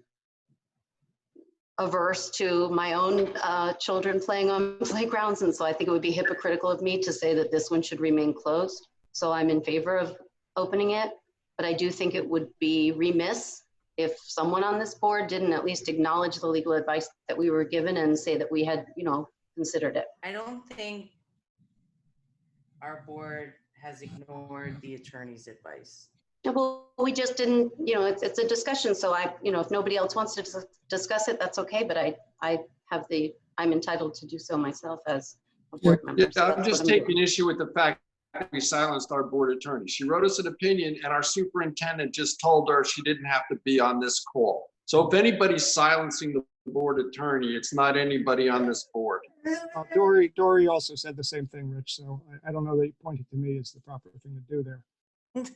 averse to my own children playing on playgrounds, and so I think it would be hypocritical of me to say that this one should remain closed. So I'm in favor of opening it, but I do think it would be remiss if someone on this board didn't at least acknowledge the legal advice that we were given and say that we had, you know, considered it. I don't think our board has ignored the attorney's advice. Well, we just didn't, you know, it's a discussion. So you know, if nobody else wants to discuss it, that's okay. But I'm entitled to do so myself as a board member. Yeah, So I'm just taking issue with the fact that we silenced our board attorney. She wrote us an opinion and our superintendent just told her she didn't have to be on this call. So if anybody's silencing the board attorney, it's not anybody on this board. Dory also said the same thing, Rich. So I don't know that you pointed to me as the proper thing to do there.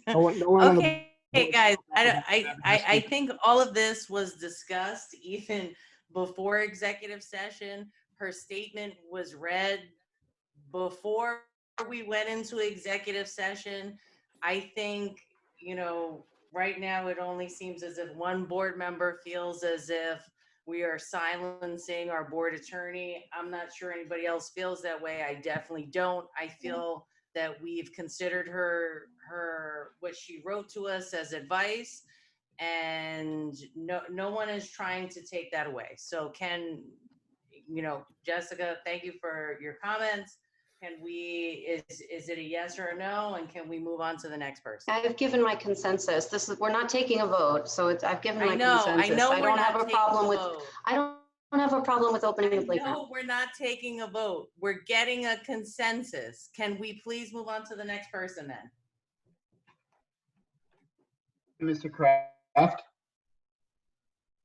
Okay, guys, I think all of this was discussed even before executive session. Her statement was read before we went into executive session. I think, you know, right now it only seems as if one board member feels as if we are silencing our board attorney. I'm not sure anybody else feels that way. I definitely don't. I feel that we've considered her what she wrote to us as advice, and no one is trying to take that away. So you know, Jessica, thank you for your comments. Can we, is it a yes or a no? And can we move on to the next person? I've given my consensus. We're not taking a vote. So I've given my consensus. I know I don't have a problem with, I don't have a problem with opening the playground. No, we're not taking a vote. We're getting a consensus. Can we please move on to the next person then? Mr. Kraft?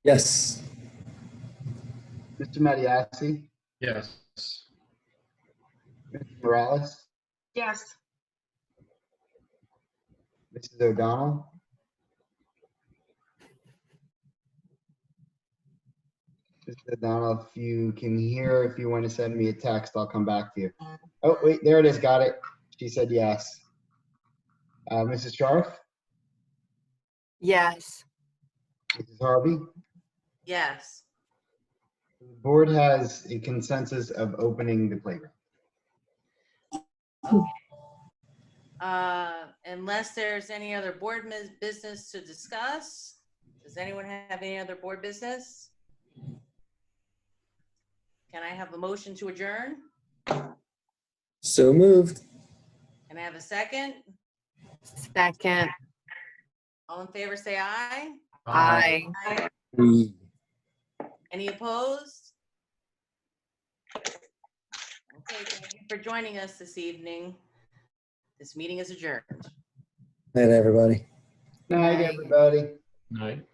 Yes. Mr. Mattiassi? Yes. Mr. Morales? Yes. Mrs. O'Donnell? Mr. O'Donnell, if you can hear, if you want to send me a text, I'll come back to you. Oh, wait, there it is. Got it. She said yes. Mrs. Scharf? Yes. Mrs. Harvey? Yes. The board has a consensus of opening the playground. Okay. Unless there's any other board business to discuss, does anyone have any other board business? Can I have a motion to adjourn? So moved. Can I have a second? Second. All in favor, say aye. Aye. Any opposed? Okay, thank you for joining us this evening. This meeting is adjourned. Night, everybody. Night, everybody. Night.